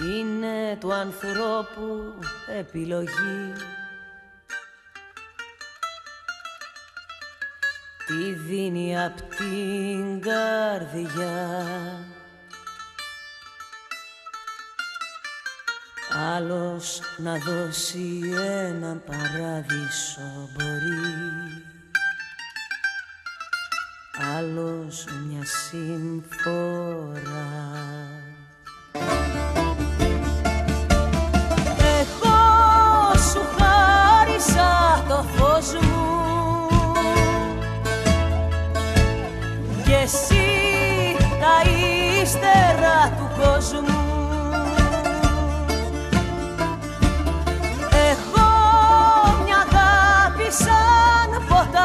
είναι του ανθρώπου επιλογή. Τι δίνει απ' την καρδιά. Άλλος να δώσει έναν παράδεισο μπορεί, άλλος μια συμφορά. Εγώ σου χάρισα το φως μου κι εσύ τα ύστερα του κόσμου. Σαν ποτάμι,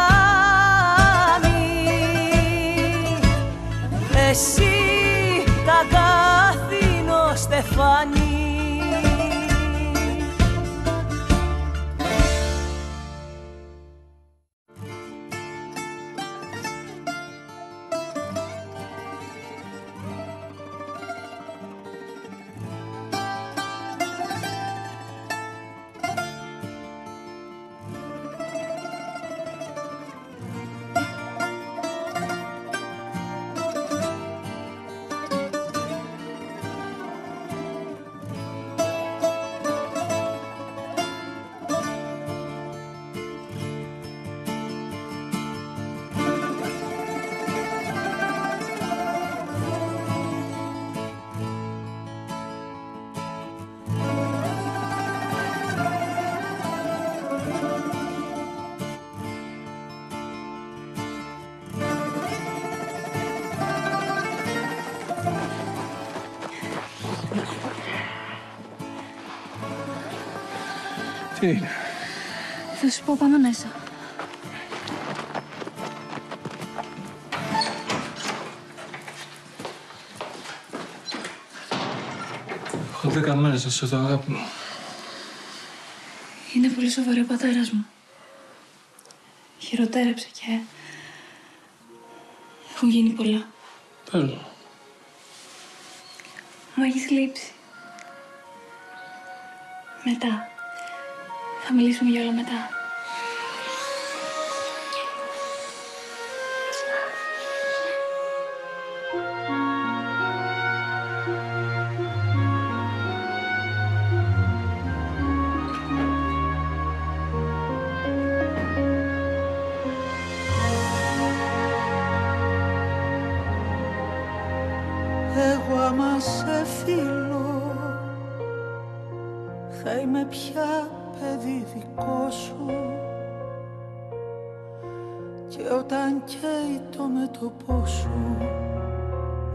εσύ τα γάθινο στεφάνι. Τι είναι? Θα σου πω, πάμε μέσα. Έχω 10 μέρες να σε δω, αγάπη μου. Είναι πολύ σοβαρό ο πατέρας μου. Χειροτέρεψε και... έχουν γίνει πολλά. Πες μου. Μου έχεις λείψει. Μετά. Θα μιλήσουμε για όλα μετά. Εγώ άμα σε φίλω θα είμαι πια παιδί δικό σου και όταν καίει το μέτωπό σου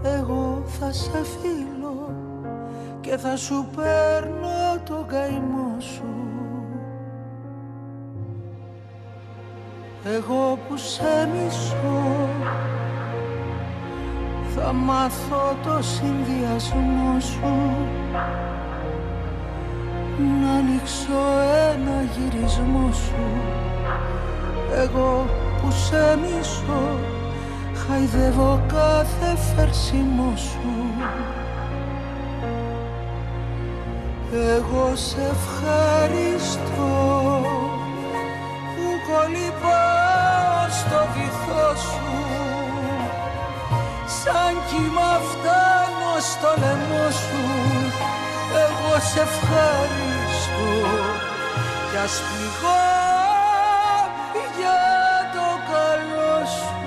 εγώ θα σε φίλω και θα σου παίρνω τον καημό σου. Εγώ που σε μισώ θα μάθω το συνδυασμό σου, να ανοίξω ένα γυρισμό σου. Εγώ που σε μισώ χαϊδεύω κάθε φερσιμό σου. Εγώ σε ευχαριστώ που κολυμπάω στο βυθό σου, σαν κύμα φτάνω στο λαιμό σου. Εγώ σε ευχαριστώ κι ας πληγώ για το καλό σου.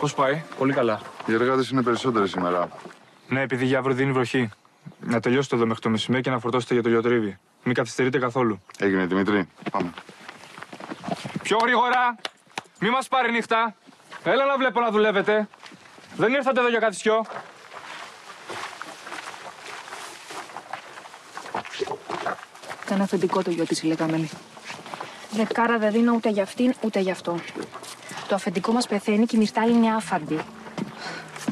Πώς πάει? Πολύ καλά. Οι εργάτες είναι περισσότεροι σήμερα. Ναι, επειδή για αύριο δίνει βροχή. Να τελειώσετε εδώ μέχρι το μεσημέρι και να φορτώσετε για το λιοτρίβι. Μην καθυστερείτε καθόλου. Έγινε, Δημήτρη. Πάμε. Πιο γρήγορα! Μη μας πάρει νύχτα. Έλα να βλέπω να δουλεύετε. Δεν ήρθατε εδώ για καθισιό. Ήταν αφεντικό το γιο της η Λεκαμένη. Δεκάρα δεν δίνω ούτε για αυτήν ούτε για αυτό. Το αφεντικό μας πεθαίνει και η Μυρτάλη είναι άφαντη.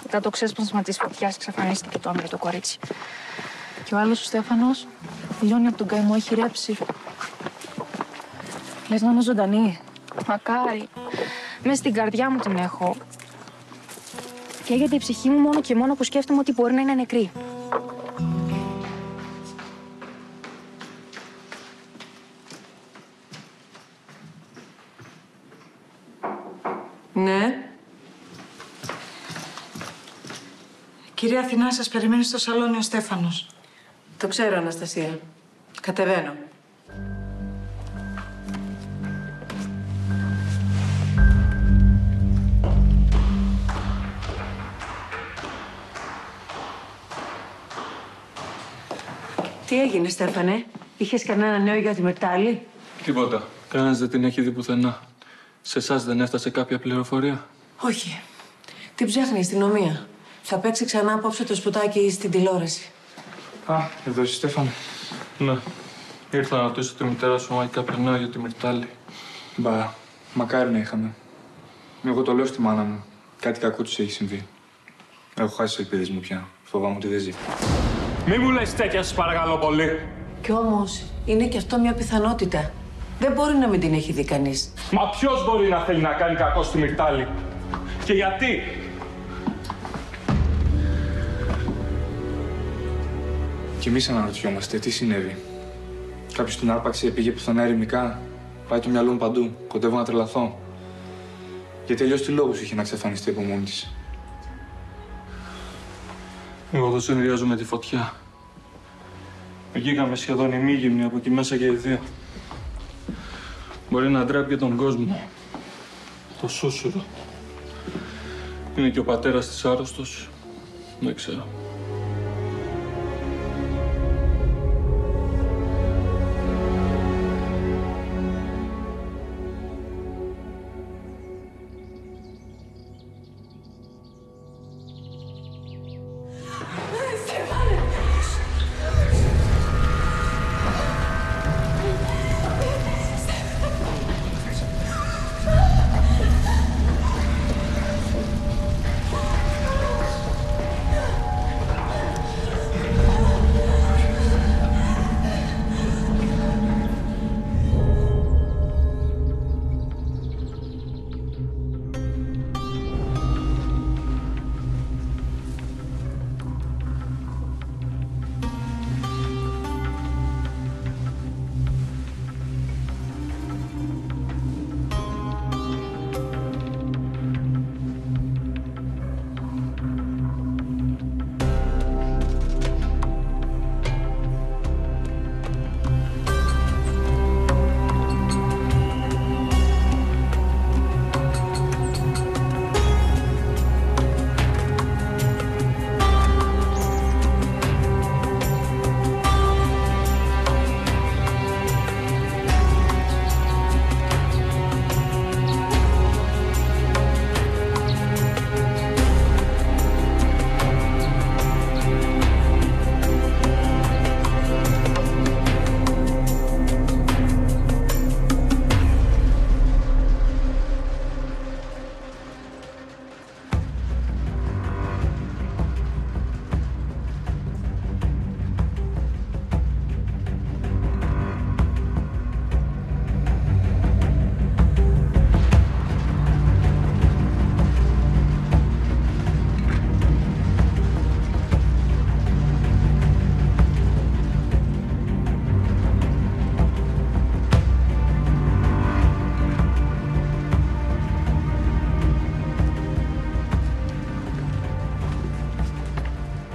Μετά το ξέσπασμα της φωτιάς εξαφανίστηκε το άμυρο το κορίτσι. Και ο άλλος ο Στέφανος λιώνει από τον καημό, έχει ρέψει. Λες να είναι ζωντανή? Μακάρι. Μες στην καρδιά μου την έχω. Καίγεται η ψυχή μου μόνο και μόνο που σκέφτομαι ότι μπορεί να είναι νεκρή. Ναι. Κυρία Αθηνά, σας περιμένει στο σαλόνι ο Στέφανος. Το ξέρω, Αναστασία. Κατεβαίνω. Τι έγινε, Στέφανε? Είχες κανένα νέο για τη Μυρτάλη? Τίποτα. Κανένας δεν την έχει δει πουθενά. Σε εσάς δεν έφτασε κάποια πληροφορία? Όχι. Την ψάχνει η αστυνομία. Θα παίξει ξανά απόψε το σποτάκι στην τηλεόραση. Α, εδώ είσαι, Στέφανε. Ναι. Ήρθα να ρωτήσω τη μητέρα σου αν έχει κάποιο νέο για τη Μυρτάλη. Μπα, μακάρι να είχαμε. Εγώ το λέω στη μάνα μου. Κάτι κακό τους έχει συμβεί. Έχω χάσει τις ελπίδες μου πια. Φοβάμαι ότι δεν ζει. Μη μου λες τέτοια, σας παρακαλώ πολύ. Κι όμως, είναι και αυτό μια πιθανότητα. Δεν μπορεί να μην την έχει δει κανείς. Μα ποιος μπορεί να θέλει να κάνει κακό στη Μυρτάλη? Και γιατί? Κι εμείς αναρωτιόμαστε τι συνέβη. Κάποιος την άρπαξε, πήγε πουθενά ερημικά. Πάει το μυαλό μου παντού. Κοντεύω να τρελαθώ. Γιατί αλλιώς τι λόγους είχε να εξαφανιστεί από μόνη της? Εγώ το συνδυάζω με τη φωτιά. Βγήκαμε σχεδόν ημίγυμνοι από εκεί μέσα και οι δύο. Μπορεί να ντράπηκε τον κόσμο. Το σούσουρο. Είναι και ο πατέρας της άρρωστος. Δεν ξέρω.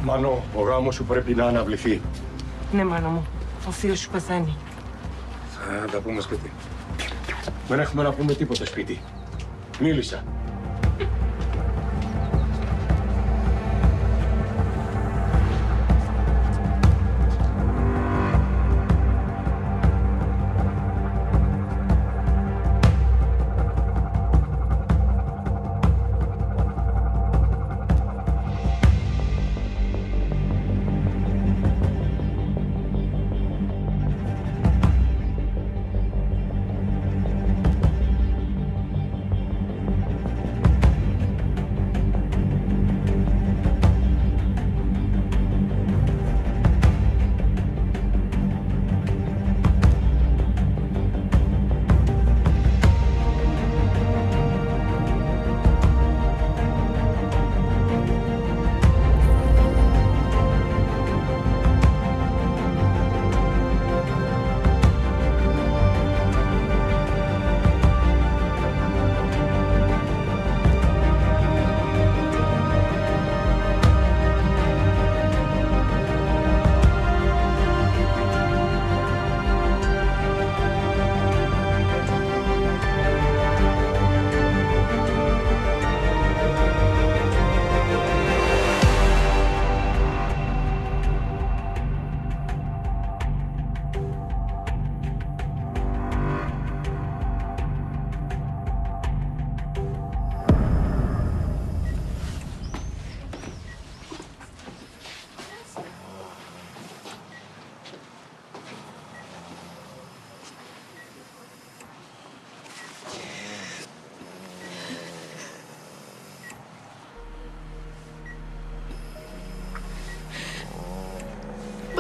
Μάνο, ο γάμος σου πρέπει να αναβληθεί. Ναι, μάνα μου. Ο θείος σου πεθαίνει. Θα τα πούμε σπίτι. Δεν έχουμε να πούμε τίποτα σπίτι. Μίλησα.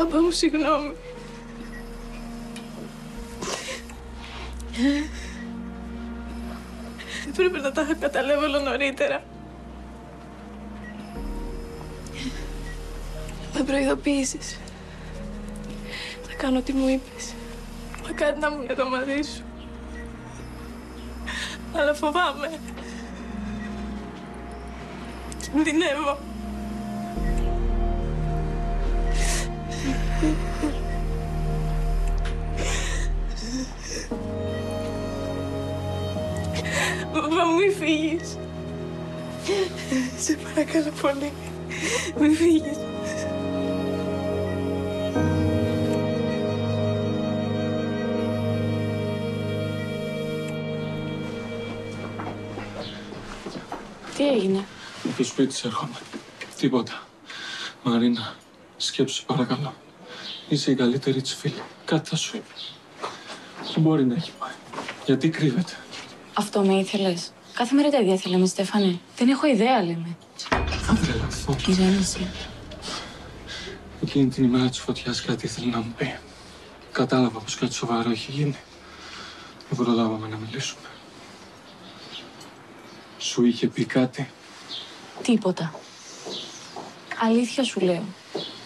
Παπά μου, συγγνώμη. Δεν πρέπει να τα είχα καταλάβει όλο νωρίτερα. Με προειδοποίησες. Θα κάνω ό,τι μου είπες. Μακάρι να ήμουν εδώ μαζί σου. Αλλά φοβάμαι. Κινδυνεύω. Παπά μου, μη φύγεις. Σε παρακαλώ πολύ. Μη φύγεις. Τι έγινε? Από το σπίτι της έρχομαι. Τίποτα. Μαρίνα, σκέψου παρακαλώ. Είσαι η καλύτερη της φίλη. Κάτι θα σου είπε. Πού μπορεί να έχει πάει? Γιατί κρύβεται? Αυτό με ήθελες? Κάθε μέρα τα ίδια θέλαμε, Στέφανε. Δεν έχω ιδέα, λέμε. Θα τρελαθώ. Ηρέμησε. Εκείνη την ημέρα της φωτιάς κάτι ήθελε να μου πει. Κατάλαβα πως κάτι σοβαρό έχει γίνει. Δεν προλάβαμε να μιλήσουμε. Σου είχε πει κάτι? Τίποτα. Αλήθεια σου λέω.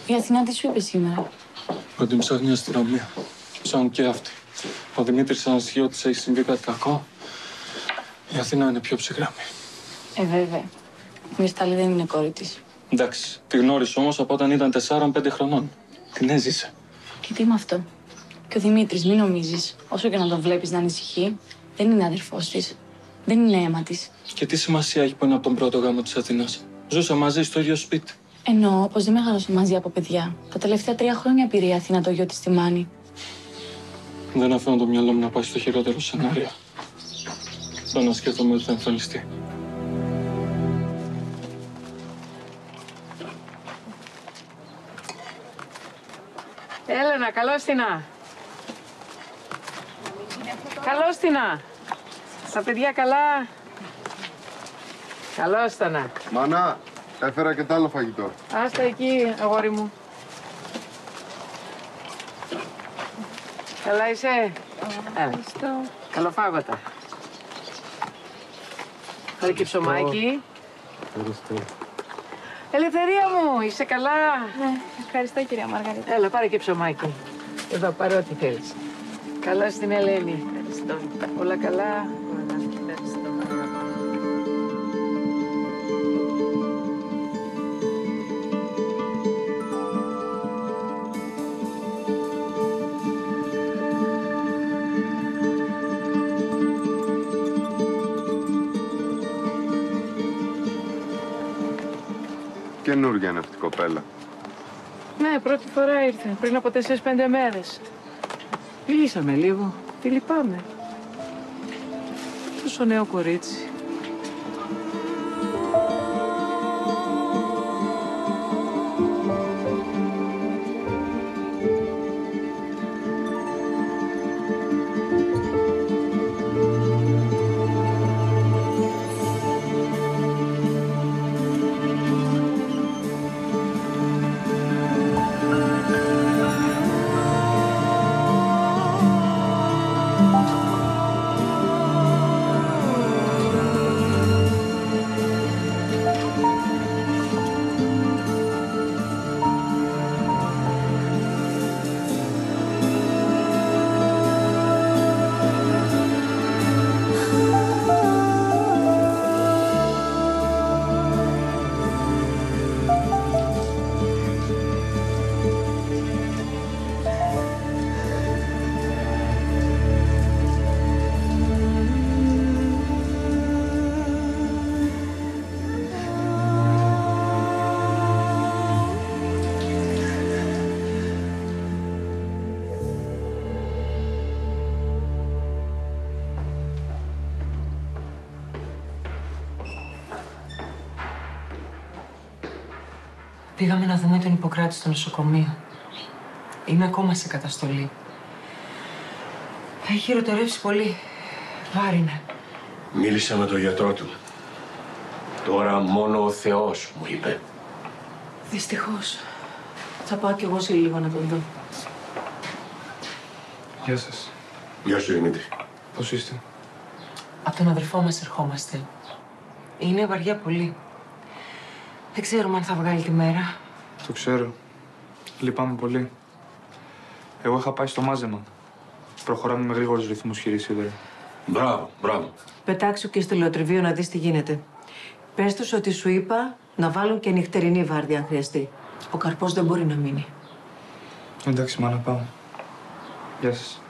Η Αθηνά τι σου είπε σήμερα? Ότι ψάχνει η αστυνομία. Ψάχνουν και αυτοί. Ο Δημήτρης ανασχεί ότι έχει συμβεί κάτι κακό. Η Αθηνά είναι πιο ψυχρή. Βέβαια. Η Μυρτάλη δεν είναι κόρη της. Εντάξει. Τη γνώρισε όμως από όταν ήταν 4-5 χρονών. Την έζησε. Και τι με αυτό? Και ο Δημήτρης, μην νομίζεις, όσο και να τον βλέπεις να ανησυχεί, δεν είναι αδερφός της. Δεν είναι αίμα της. Και τι σημασία έχει που είναι από τον πρώτο γάμο της Αθηνάς? Ζούσαν μαζί στο ίδιο σπίτι. Εννοώ πως δεν μεγάλωσαν μαζί από παιδιά. Τα τελευταία 3 χρόνια πήρε η Αθήνα το γιο της στη Μάνη. Δεν αφήνω το μυαλό μου να πάει στο χειρότερο σενάριο. Το να σκέφτομαι ότι θα εμφανιστεί. Έλενα, καλώς τινά. Καλώς τινά. Τα παιδιά καλά. Καλώς τινά. Μάνα, έφερα και τ' άλλο φαγητό. Άστα εκεί, αγόρι μου. Καλά είσαι? Ευχαριστώ. Καλοφάγωτα. Πάρε και ψωμάκι. Ευχαριστώ. Ελευθερία μου, είσαι καλά? Ναι, ευχαριστώ κυρία Μαργαρίτα. Έλα, πάρε και ψωμάκι. Εδώ, πάρε ό,τι θέλεις. Καλά στην Ελένη. Ευχαριστώ. Όλα καλά? Ευχαριστώ. Καινούργια είναι αυτή η κοπέλα. Ναι, πρώτη φορά ήρθε, πριν από 4-5 μέρες. Μιλήσαμε λίγο, τη λυπάμαι. Τόσο νέο κορίτσι. Πήγαμε να δούμε τον Ιπποκράτη στο νοσοκομείο. Είναι ακόμα σε καταστολή. Θα έχει χειροτερεύσει πολύ. Βάρινα. Μίλησα με τον γιατρό του. Τώρα μόνο ο Θεός μου είπε. Δυστυχώς. Θα πάω κι εγώ σε λίγο να τον δω. Γεια σας. Γεια σου, Δημήτρη. Πώς είστε? Από τον αδερφό μας ερχόμαστε. Είναι βαριά πολύ. Δεν ξέρουμε αν θα βγάλει τη μέρα. Το ξέρω. Λυπάμαι πολύ. Εγώ είχα πάει στο μάζεμα. Προχωράμε με γρήγορους ρυθμούς, κύριε Σίδωρε. Μπράβο, μπράβο. Πετάξου και στο λεωτριβείο να δεις τι γίνεται. Πες τους ότι σου είπα να βάλουν και νυχτερινή βάρδια αν χρειαστεί. Ο καρπός δεν μπορεί να μείνει. Εντάξει, μάνα, πάω. Γεια σας.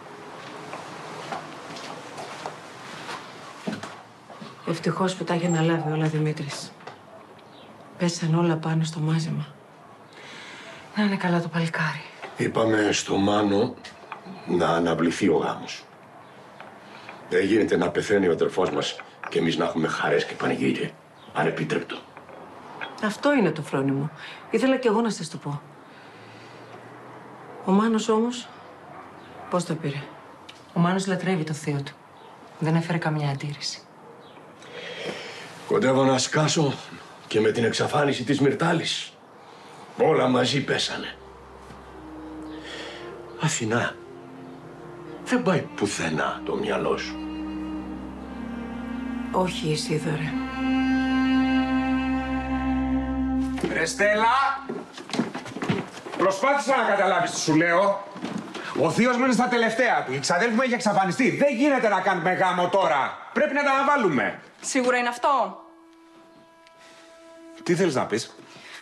Ευτυχώς που τα έχει αναλάβει όλα, Δημήτρης. Πέσαν όλα πάνω στο μάζεμα. Να είναι καλά το παλικάρι. Είπαμε στο Μάνο να αναβληθεί ο γάμος. Δεν γίνεται να πεθαίνει ο αδερφός μας και εμείς να έχουμε χαρές και πανηγύρια. Ανεπίτρεπτο. Αυτό είναι το φρόνιμο. Ήθελα κι εγώ να σας το πω. Ο Μάνος όμως, πώς το πήρε? Ο Μάνος λατρεύει το θείο του. Δεν έφερε καμιά αντίρρηση. Κοντεύω να σκάσω και με την εξαφάνιση της Μυρτάλης. Όλα μαζί πέσανε. Αθηνά, δεν πάει πουθενά το μυαλό σου. Όχι, Ισίδωρε. Ρε Στέλλα! Προσπάθησα να καταλάβεις τι σου λέω. Ο θείος μου είναι στα τελευταία του. Η ξαδέλφη μου έχει εξαφανιστεί. Δεν γίνεται να κάνουμε γάμο τώρα. Πρέπει να τα αναβάλουμε. Σίγουρα είναι αυτό. Τι θέλεις να πεις?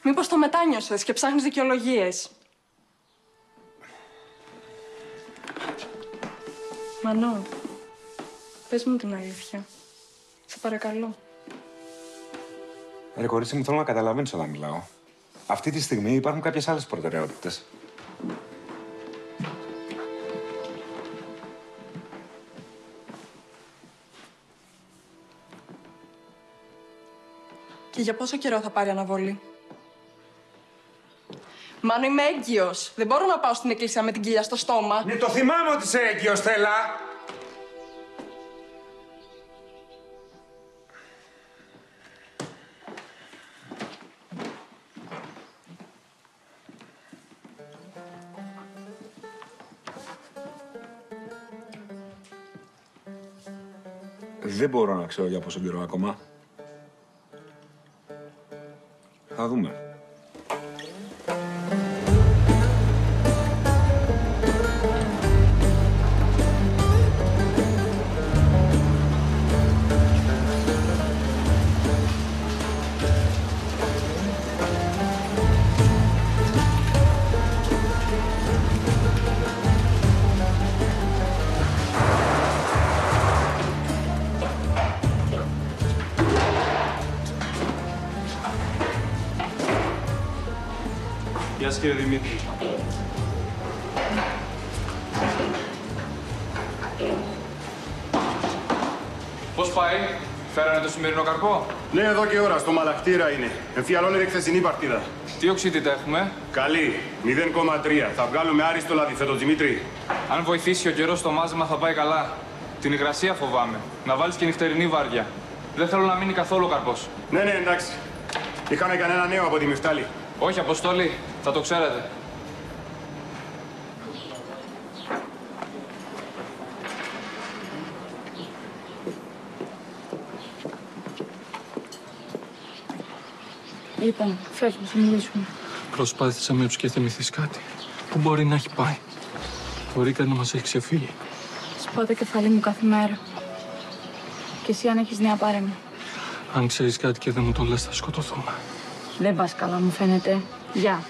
Μήπως το μετάνιωσες και ψάχνεις δικαιολογίες. Μανώ, πες μου την αλήθεια. Σε παρακαλώ. Ρε κορίτσι μου, θέλω να καταλαβαίνεις όταν μιλάω. Αυτή τη στιγμή υπάρχουν κάποιες άλλες προτεραιότητες. Και για πόσο καιρό θα πάρει αναβολή? Μάνο, είμαι έγκυος. Δεν μπορώ να πάω στην εκκλησία με την κοιλιά στο στόμα. Ναι, το θυμάμαι ότι είσαι έγκυος, Στέλλα. Δεν μπορώ να ξέρω για πόσο καιρό ακόμα. Θα δούμε. Γεια σας, κύριε Δημήτρη. Πώς πάει? Φέρανε το σημερινό καρπό? Ναι, εδώ και ώρα. Στο μαλακτήρα είναι. Εμφιαλώνει η χθεσινή παρτίδα. Τι οξύτητα έχουμε? Καλή. 0,3. Θα βγάλουμε άριστο λαδιφέτο, Δημήτρη. Αν βοηθήσει ο καιρός στο μάζεμα θα πάει καλά. Την υγρασία φοβάμαι. Να βάλεις και νυχτερινή βάρδια. Δεν θέλω να μείνει καθόλου ο καρπός. Ναι, εντάξει. Είχαμε κανένα νέο από τη Μυφτάλη? Όχι, Αποστόλη. Θα το ξέρετε. Λοιπόν, φεύγουμε, θα μιλήσουμε. Προσπάθησα με τους και θυμηθείς κάτι. Πού μπορεί να έχει πάει? Μπορεί κάτι να μας έχει ξεφύγει. Σπάω το κεφάλι μου κάθε μέρα. Και εσύ αν έχεις νέα πάρε μου. Αν ξέρεις κάτι και δεν μου το λες, θα σκοτωθούμε. Δεν πας καλά, μου φαίνεται. Γεια.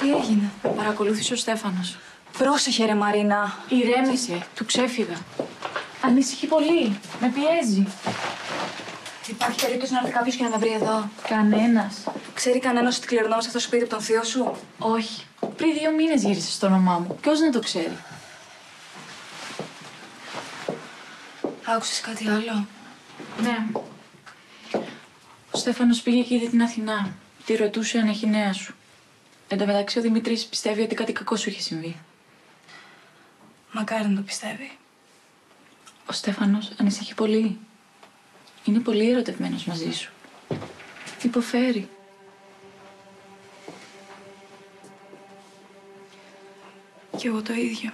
Τι έγινε? Παρακολούθησε ο Στέφανος. Πρόσεχε ρε Μαρίνα. Ηρέμησε. Του ξέφυγα. Ανησυχεί πολύ. Με πιέζει. Υπάρχει περίπτωση να έρθει κάποιος και να με βρει εδώ? Κανένας. Ξέρει κανένας ότι κληρονόμησε αυτό το σπίτι από τον θείο σου? Όχι. Πριν 2 μήνες γύρισε στο όνομά μου. Ποιος να το ξέρει? Άκουσες κάτι άλλο? Ναι. Ο Στέφανος πήγε και είδε την Αθηνά. Τη ρωτούσε αν έχει νέα σου. Εν τω μεταξύ ο Δημήτρης πιστεύει ότι κάτι κακό σου είχε συμβεί. Μακάρι να το πιστεύει. Ο Στέφανος ανησυχεί πολύ. Είναι πολύ ερωτευμένος μαζί σου. Υποφέρει. Κι εγώ το ίδιο.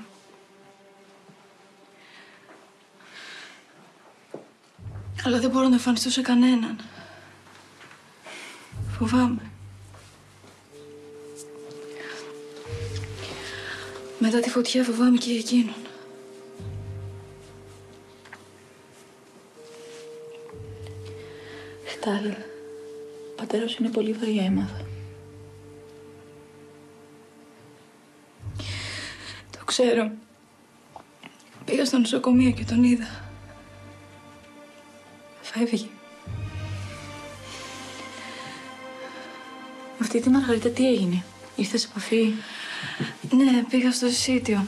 Αλλά δεν μπορώ να εμφανιστώ σε κανέναν. Φοβάμαι. Μετά τη φωτιά φοβάμαι και εκείνον. Στάλλα, ο πατέρας σου είναι πολύ βαριά, έμαθα. Το ξέρω. Πήγα στο νοσοκομείο και τον είδα. Φεύγει. Αυτή τη Μαργαρίτα τι έγινε? Ήρθε σε επαφή? Ναι, πήγα στο συσίτιο.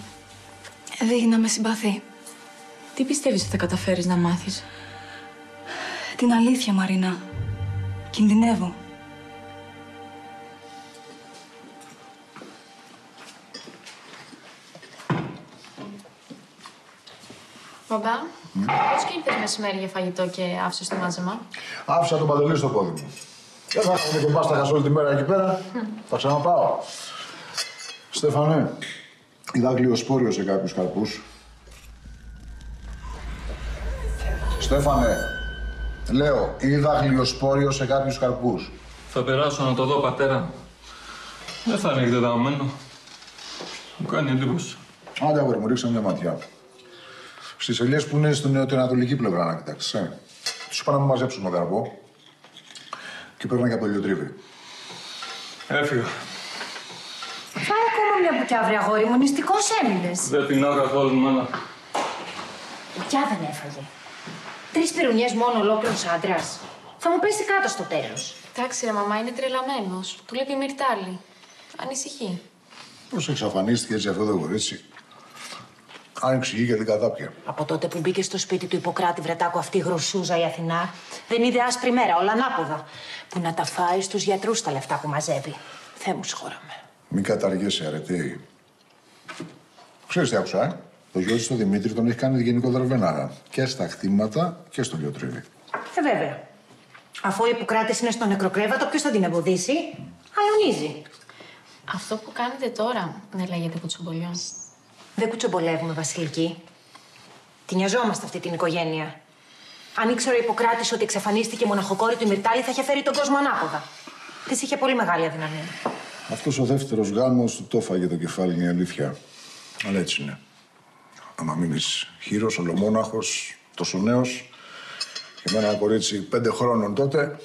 Δείχνει να με συμπαθεί. Τι πιστεύεις ότι θα καταφέρεις να μάθεις? Την αλήθεια, Μαρίνα. Κινδυνεύω. Μπαμπά, πώς και ήρθες μεσημέρι για φαγητό και άφησες το μάζεμα? Άφησα τον Παντελή στο πόδι μου. Δεν θα κάνω και μπάσταχας όλη τη μέρα εκεί πέρα. Θα ξαναπάω. Στέφανε, είδα γλυοσπόριο σε κάποιους καρπούς. Στέφανε, λέω, είδα γλυοσπόριο σε κάποιους καρπούς. Θα περάσω να το δω, πατέρα. Δεν θα είναι εκτεταμένο. Μου κάνει εντύπωση. Άντε, αγόρι μου, ρίξε μια ματιά. Στις ελιές που είναι στην νοτιοανατολική πλευρά να κοιτάξεις, Τους είπα να μην μαζέψουν τον καρπό και παίρνα και από το ηλιοτρίβι. Έφυγα. Φάει ακόμα μια μπουκιά, βρε αγόρι μου, νηστικός έμεινες. Δεν πεινάω καθόλου, μάνα. Μπουκιά δεν έφαγε. 3 πυρουνιές μόνο ολόκληρος άντρας. Θα μου πέσει κάτω στο τέλος. Εντάξει, ρε μαμά, είναι τρελαμένος. Του λείπει η Μυρτάλη. Ανησυχεί. Πώς εξαφανίστηκε έτσι αυτό το κορίτσι. Άνοιξε γη και την κατάπια. Από τότε που μπήκε στο σπίτι του Ιπποκράτη, βρετάκου, αυτή η γρουσούζα η Αθηνά, δεν είδε άσπρη μέρα, όλα ανάποδα. Που να τα φάει στους γιατρούς τα λεφτά που μαζεύει. Θεέ μου συγχώραμε. Μην καταργέσαι, αρετή. Ξέρεις τι άκουσα, Το γιο της, τον Δημήτρη, τον έχει κάνει γενικό δραβενάρα. Και στα χτήματα και στο λιοτρίβι. Βέβαια. Αφού ο Ιπποκράτης είναι στο νεκροκρέβατο, ποιος θα την εμποδίσει? Αλωνίζει. Αυτό που κάνετε τώρα δεν λέγεται κουτσομπολιό. Δεν κουτσομπολεύουμε, Βασιλική. Τη νοιαζόμαστε αυτή την οικογένεια. Αν ήξερε ο Ιπποκράτης ότι εξαφανίστηκε η μοναχοκόρη του η Μυρτάλη, θα είχε φέρει τον κόσμο ανάποδα. Της είχε πολύ μεγάλη αδυναμία. Αυτός ο δεύτερος γάμος του το έφαγε το κεφάλι, είναι η αλήθεια. Αλλά έτσι είναι. Άμα μείνεις χείρος, ολομόναχος, τόσο νέος, και με ένα κορίτσι 5 χρόνων τότε,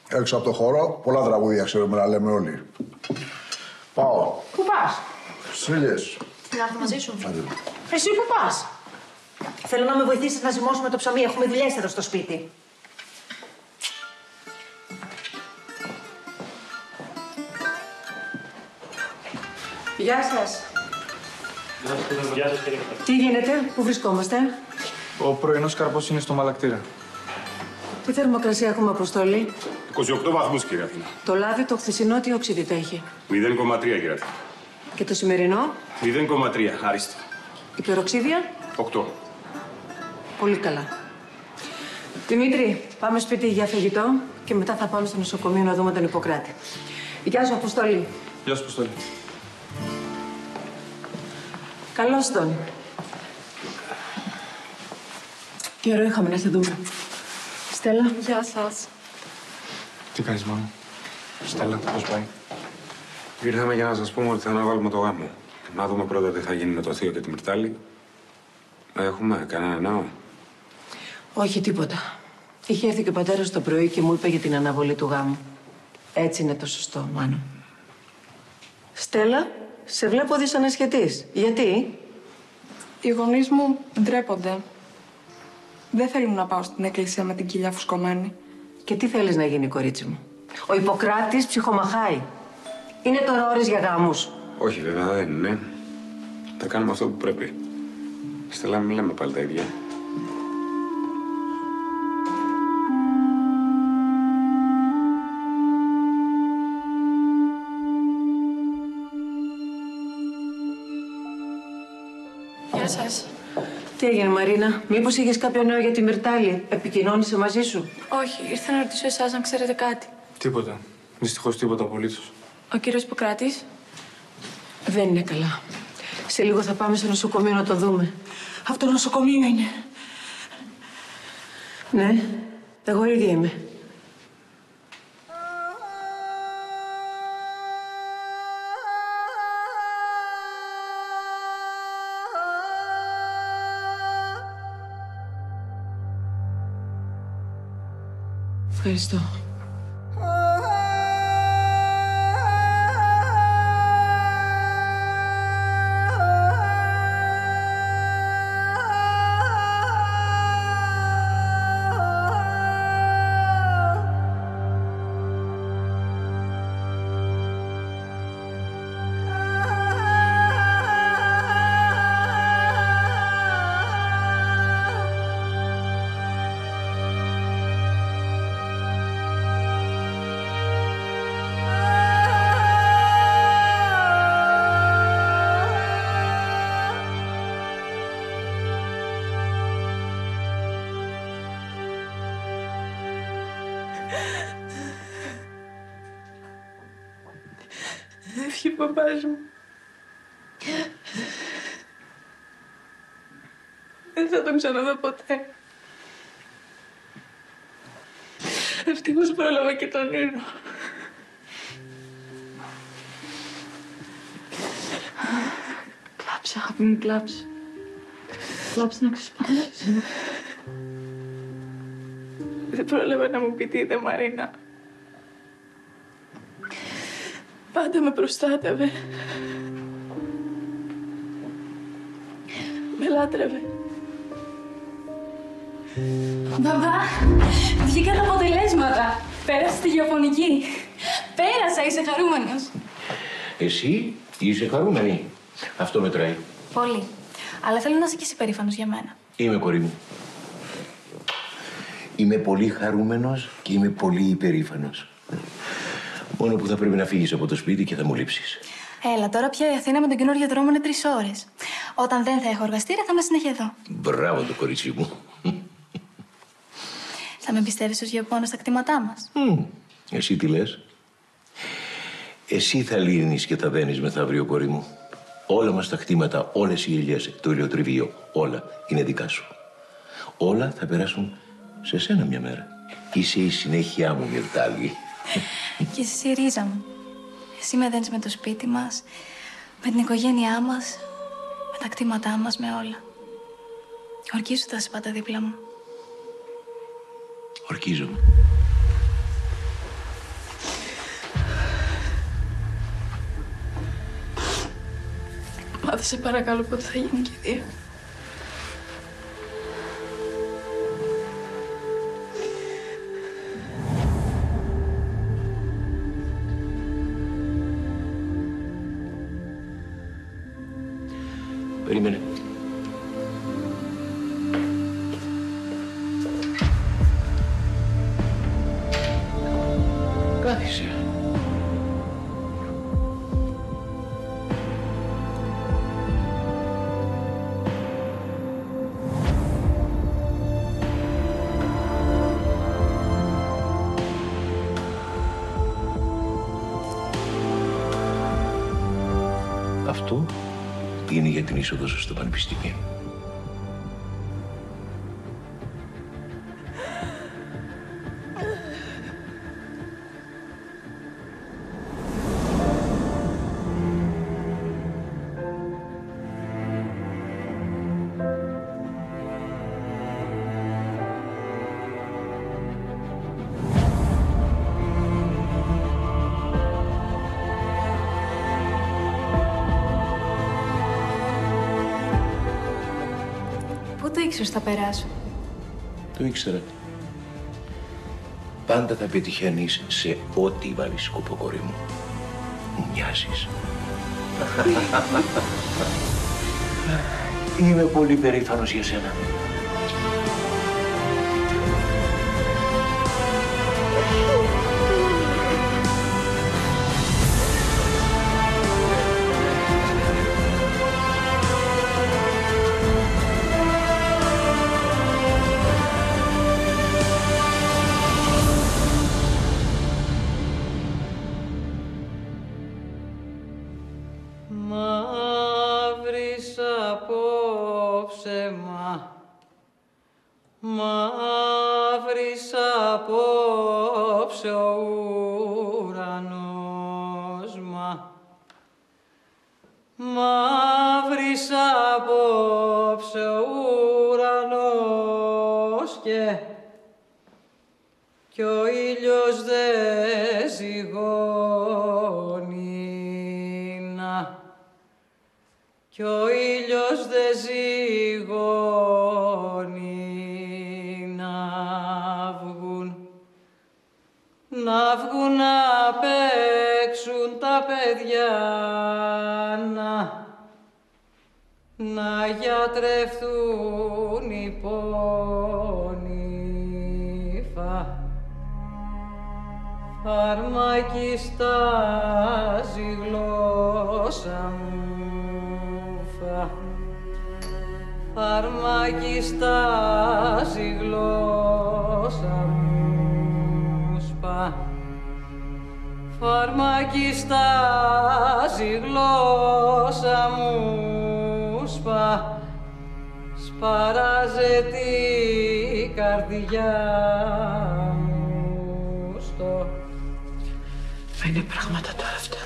έξω από το χώρο, πολλά τραγούδια ξέρουμε να λέμε όλοι. Πάω. Πού πας? Στις Ρίλιες. Να έρθω μαζί σου. Εσύ πού πας? Θέλω να με βοηθήσεις να ζυμώσουμε το ψωμί. Έχουμε δουλειές εδώ στο σπίτι. Γεια σας. Γεια σας, κύριε. Τι γίνεται, πού βρισκόμαστε? Ο πρωινός καρπός είναι στο μαλακτήρα. Τι θερμοκρασία έχουμε, Αποστόλη? 28 βαθμούς, κύριε Αθήνα. Το λάδι το χθεσινό τι οξύτητα έχει? 0,3, κύριε Αθήνα. Και το σημερινό? 0,3, άριστα. Η πυροξίδια? 8. Πολύ καλά. Δημήτρη, πάμε σπίτι για φαγητό και μετά θα πάμε στο νοσοκομείο να δούμε τον Ιπποκράτη. Γεια σου, Αποστολή. Γεια σου, Αποστολή. Καλώς τον. Καιρό είχαμε να σε δούμε. Στέλλα. Γεια σας. Τι κάνεις, μάνα? Στέλλα, πώς πάει? Ήρθαμε για να σας πούμε ότι θα αναβάλουμε το γάμο. Να δούμε πρώτα τι θα γίνει με το θείο και τη Μυρτάλη. Έχουμε κανένα νέο? Όχι, τίποτα. Είχε έρθει και ο πατέρας το πρωί και μου είπε για την αναβολή του γάμου. Έτσι είναι το σωστό, Μάνο. Στέλλα, σε βλέπω δυσανασχετής. Γιατί? Οι γονείς μου ντρέπονται. Δεν θέλουν να πάω στην εκκλησία με την κοιλιά φουσκωμένη. Και τι θέλεις να γίνει, κορίτσι μου? Ο Ιπποκράτης ψυχομαχάει. Είναι τώρα ώρες για γάμους. Όχι, βέβαια, δεν είναι. Θα κάνουμε αυτό που πρέπει. Στέλλα, μην λέμε πάλι τα ίδια. Γεια σας. Τι έγινε, Μαρίνα? Μήπως είχες κάποιο νέο για τη Μυρτάλη? Επικοινώνησε μαζί σου? Όχι, ήρθα να ρωτήσω εσάς αν ξέρετε κάτι. Τίποτα. Δυστυχώς τίποτα απολύτως. Ο κύριος Ιπποκράτης? Δεν είναι καλά. Σε λίγο θα πάμε στο νοσοκομείο να το δούμε. Αυτό νοσοκομείο είναι. Ναι, εγώ ίδια είμαι. Ευχαριστώ. Έφυγε ο παπάς μου. Δεν θα τον ξαναδώ ποτέ. Ευτυχώς πρόλαβα και τον ήρω. Κλάψε, αγάπη μου, κλάψε. Κλάψε να ξεσπάσεις. Δεν πρόλαβα να μου πει τι είδε, Μαρίνα. Πάντα με προστάτευε. Με λάτρευε. Μπαμπά, βγήκαν αποτελέσματα. Πέρασε τη γεωφωνική. Πέρασα, είσαι χαρούμενος. Εσύ είσαι χαρούμενη. Αυτό μετράει. Πολύ. Αλλά θέλω να είσαι κι εσύ περήφανος για μένα. Είμαι, κορί μου. Είμαι πολύ χαρούμενος και είμαι πολύ υπερήφανος. Μόνο που θα πρέπει να φύγεις από το σπίτι και θα μου λείψεις. Έλα, τώρα πια η Αθήνα με τον καινούργιο δρόμο είναι 3 ώρες. Όταν δεν θα έχω εργαστήρια, θα είμαι συνέχεια εδώ. Μπράβο το κορίτσι μου. Θα με πιστεύεις ως γεωπόνο στα κτήματά μας? Εσύ τι λες? Εσύ θα λύνεις και θα δένεις μεθαύριο, κορί μου. Όλα μας τα κτήματα, όλες οι ελιές, το ηλιοτριβείο, όλα είναι δικά σου. Όλα θα περάσουν σε σένα μια μέρα. Είσαι η συνέχεια μου, Μυρτάλη. Και εσύ η ρίζα μου. Εσύ με δένεις με το σπίτι μας, με την οικογένειά μας, με τα κτήματά μας, με όλα. Ορκίζου θα είσαι πάντα δίπλα μου. Ορκίζομαι. Μάθε σε παρακαλώ πότε θα γίνουν και οι δύο. Περίμενε. Αυτό είναι για την είσοδο σας στο πανεπιστήμιο. Πού το ήξερες θα περάσω? Το ήξερα. Πάντα θα πετυχαίνεις σε ό,τι βάλεις σκοπό, κόρη μου. Μου μοιάζεις. Είμαι πολύ περήφανος για σένα. Μαύρης απόψε, μαύρης απόψε ο ουρανός, μαύρης απόψε ο ουρανός και ο ήλιος δε ζυγώνει. Κι ο ήλιος δε ζυγώνει να βγουν να παίξουν τα παιδιά, να γιατρευτούν οι πόνοι, φαρμάκι στάζει η γλώσσα μου, φαρμάκι στάζει η γλώσσα μου, φαρμάκι στάζει η γλώσσα μου, σπαράζεται η καρδιά μου στο. Μα είναι πράγματα τώρα αυτά.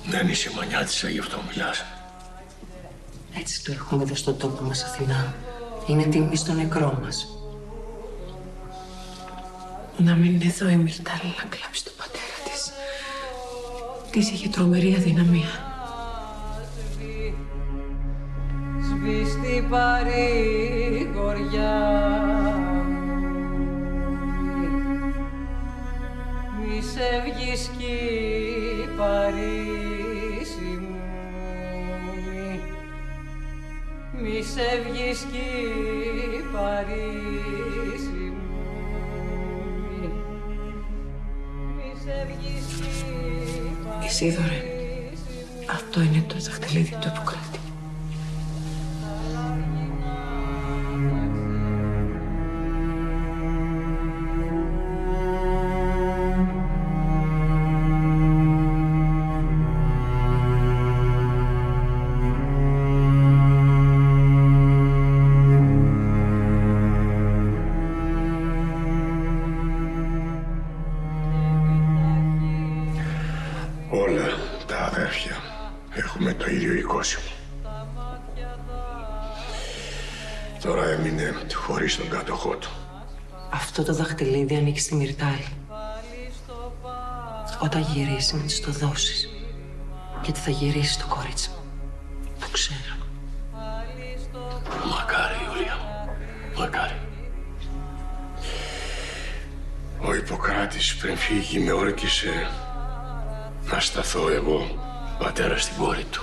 Δεν είσαι μανιάτισσα, γι' αυτό μιλάς. Έτσι το έχουμε εδώ στον τόπο μας, Αθηνά. Είναι τιμή στο νεκρό μας. Να μην είναι εδώ η Μυρτάλη να κλάψει τον πατέρα της. Της είχε τρομερή αδυναμία. Σβήστη παρηγοριά, μη σε βγεις κυπαρίσι μου, μη σε βγεις κυπαρίσι μου, μη σε βγεις κυπαρίσι. Ισίδωρε, αυτό είναι το δαχτυλίδι του Ιπποκράτη. Όλα τα αδέρφια έχουμε το ίδιο οικόσιο. Τώρα έμεινε χωρίς τον κάτοχό του. Αυτό το δαχτυλίδι ανήκει στη Μυρτάλη. Όταν γυρίσει να της το δώσεις. Γιατί θα γυρίσει το κορίτσι μου. Το ξέρω. Μακάρι, Ιούλια μου. Μακάρι. Ο Ιπποκράτης πριν φύγει με όρκησε να σταθώ εγώ πατέρα στην κόρη του.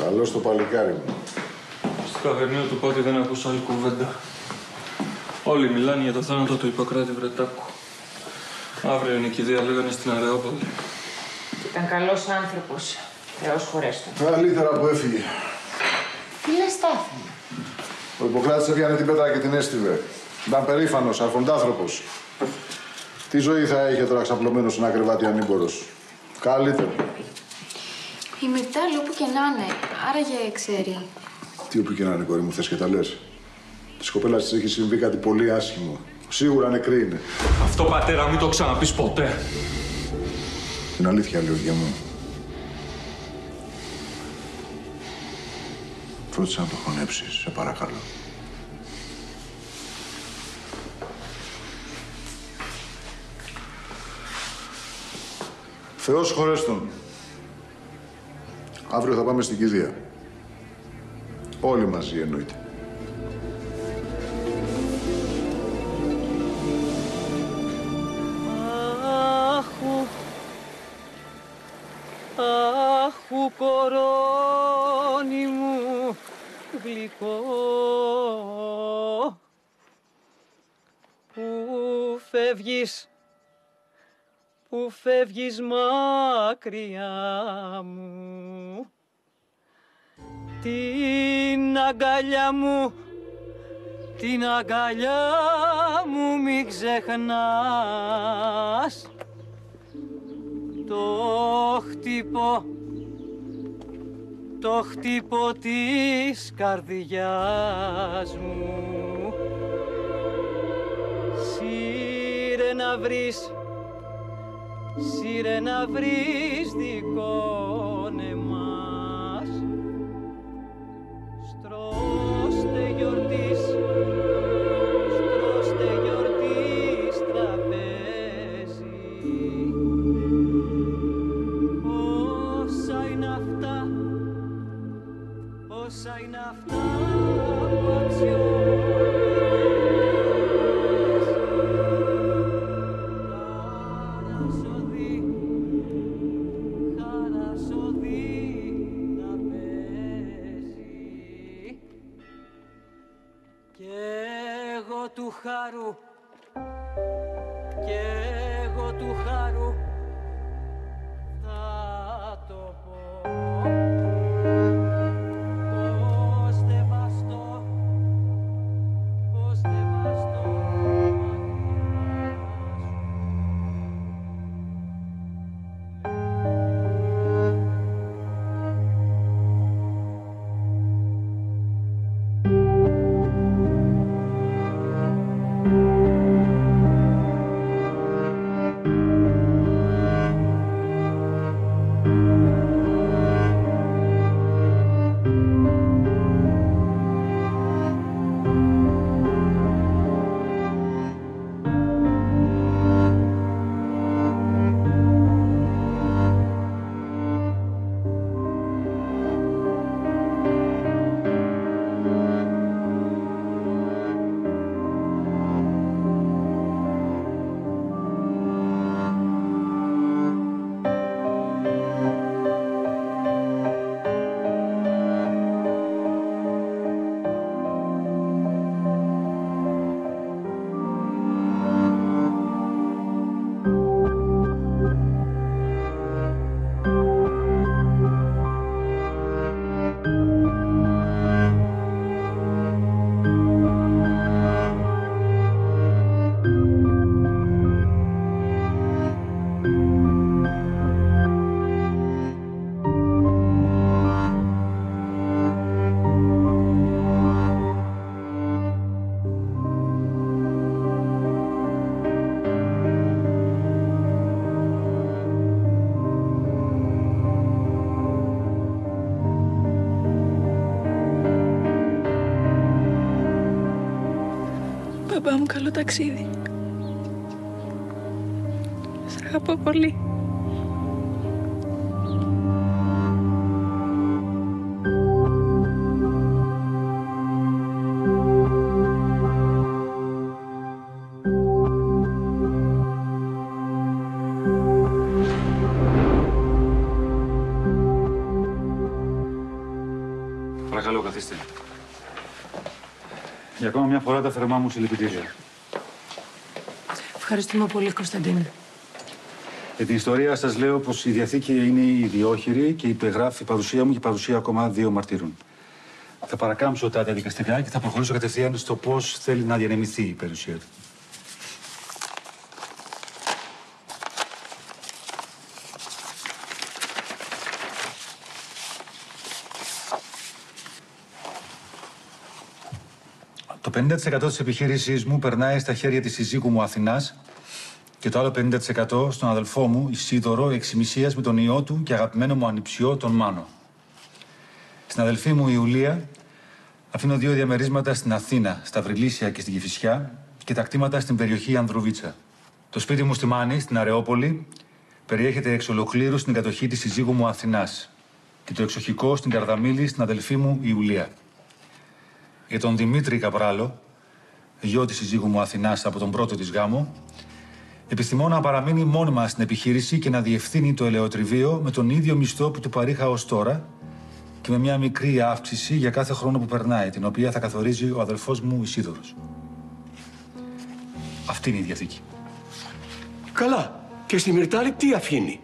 Καλώς το παλικάρι μου. Στο καβερνείο του Πότη δεν ακούσα άλλη κουβέντα. Όλοι μιλάνε για το θάνατο του Ιπποκράτη Βρετάκου. Αύριο η νικηδεία λέγανε στην Αρεόπολη. Ήταν καλός άνθρωπος. Θεός χωρέστο. Καλύτερα που έφυγε. Τι λες, Στάθη? Ο Ιπποκράτης έβγαινε την πέτρα και την έστειβε. Ήταν περήφανος, αρχοντάνθρωπος. Τι ζωή θα είχε τώρα ξαπλωμένος σε ένα κρεβάτι ανήμπορος. Καλύτερο. Η Μυρτάλη όπου και να είναι, άραγε ξέρει. Τι όπου και να είναι, κόρη μου, θες και τα λες. Της κοπέλας της έχει συμβεί κάτι πολύ άσχημο. Σίγουρα νεκρή είναι. Αυτό, πατέρα, μην το ξαναπείς ποτέ. Την αλήθεια λέω, γεια μου. Φρόντισε να το χωνέψεις, σε παρακαλώ. Θεός χωρέστον. Αύριο θα πάμε στην κηδεία. Όλοι μαζί εννοείται. Αχου κορώνι μου γλυκό, που φεύγεις μακριά μου, την αγκαλιά μου μη ξεχνάς, το χτύπο της καρδιάς μου. Σύρε να βρεις δικών εμάς, στρώστε γιορτής τραπέζι. Όσα είναι αυτά που αξιώνεις, χαρασοδεί να παίζει. Κι εγώ του χάρου θα το πω. Μπαμπά μου, καλό ταξίδι. Σ' αγαπώ πολύ. Παρακαλώ, καθίστε. Για ακόμα μια φορά τα θερμά μου συλληπιτήρια. Ευχαριστούμε πολύ, Κωνσταντίνε. Για την ιστορία σας λέω πως η Διαθήκη είναι ιδιόχειρη και υπεγράφει η παρουσία μου και η παρουσία ακόμα 2 μαρτύρων. Θα παρακάμψω τα διαδικαστικά και θα προχωρήσω κατευθείαν στο πώς θέλει να διανεμηθεί η περιουσία του. Το 50% της επιχείρησής μου περνάει στα χέρια της συζύγου μου Αθηνάς και το άλλο 50% στον αδελφό μου Ισίδωρο, εξημισίας με τον ιό του και αγαπημένο μου ανιψιό, τον Μάνο. Στην αδελφή μου Ιουλία αφήνω 2 διαμερίσματα στην Αθήνα, στα Βρυλίσια και στην Κηφισιά και τα κτήματα στην περιοχή Ανδρουβίτσα. Το σπίτι μου στη Μάνη, στην Αρεόπολη, περιέχεται εξ ολοκλήρου στην κατοχή της συζύγου μου Αθηνάς και το εξοχικό στην Καρδαμήλη, στην αδελφή μου Ιουλία. Για τον Δημήτρη Καπράλο, γιο της συζύγου μου Αθηνάς από τον πρώτο της γάμο, επιθυμώ να παραμείνει μόνιμα στην επιχείρηση και να διευθύνει το ελαιοτριβείο με τον ίδιο μισθό που του παρήχα ως τώρα και με μια μικρή αύξηση για κάθε χρόνο που περνάει, την οποία θα καθορίζει ο αδελφός μου Ισίδωρος. Αυτή είναι η Διαθήκη. Καλά. Και στη Μυρτάλη τι αφήνει?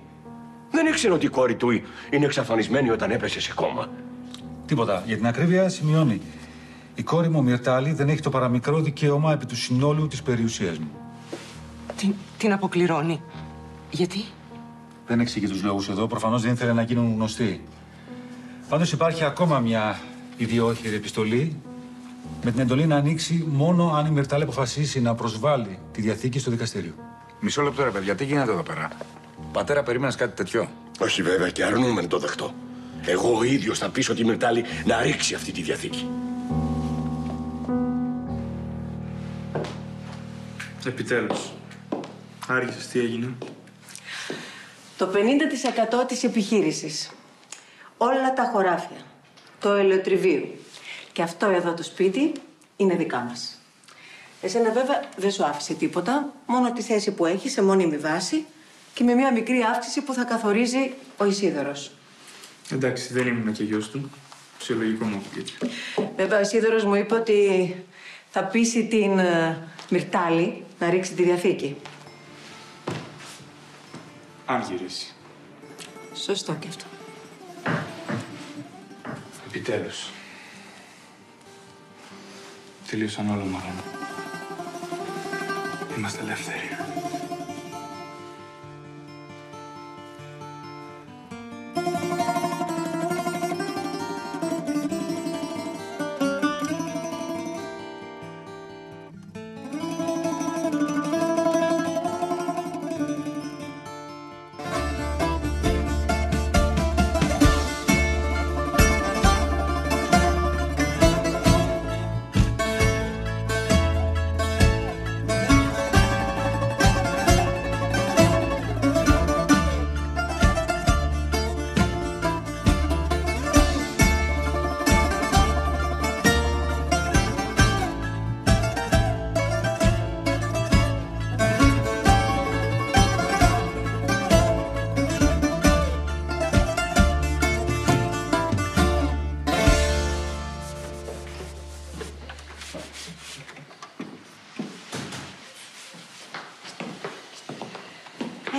Δεν ήξερε ότι η κόρη του είναι εξαφανισμένη όταν έπεσε σε κόμμα. Τίποτα. Για την ακρίβεια σημειώνει. Η κόρη μου Μυρτάλη δεν έχει το παραμικρό δικαίωμα επί του συνόλου της περιουσίας μου. Την αποκληρώνει. Γιατί? Δεν εξηγεί τους λόγους εδώ. Προφανώς δεν ήθελε να γίνουν γνωστοί. Πάντως υπάρχει ακόμα μια ιδιόχειρη επιστολή με την εντολή να ανοίξει μόνο αν η Μυρτάλη αποφασίσει να προσβάλει τη Διαθήκη στο δικαστήριο. Μισό λεπτό, ρε παιδιά, τι γίνεται εδώ πέρα? Πατέρα, περίμενες κάτι τέτοιο? Όχι βέβαια, και αρνούμε να το δεχτώ. Εγώ ο ίδιος θα πείσω τη Μυρτάλη να ρίξει αυτή τη Διαθήκη. Επιτέλους. Άργησες, τι έγινε? Το 50% της επιχείρησης. Όλα τα χωράφια. Το ελαιοτριβείο. Και αυτό εδώ το σπίτι είναι δικά μας. Εσένα βέβαια δεν σου άφησε τίποτα, μόνο τη θέση που έχει σε μόνιμη βάση και με μια μικρή αύξηση που θα καθορίζει ο Ισίδωρος. Εντάξει, δεν ήμουν και γιος του. Φυσιολογικό μου ακούγεται. Βέβαια, ο Ισίδωρος μου είπε ότι θα πείσει την Μυρτάλη να ρίξει τη Διαθήκη. Αν γυρίσει. Σωστό και αυτό. Επιτέλους. Τελείωσαν όλα, Μαράνα. Είμαστε ελεύθεροι.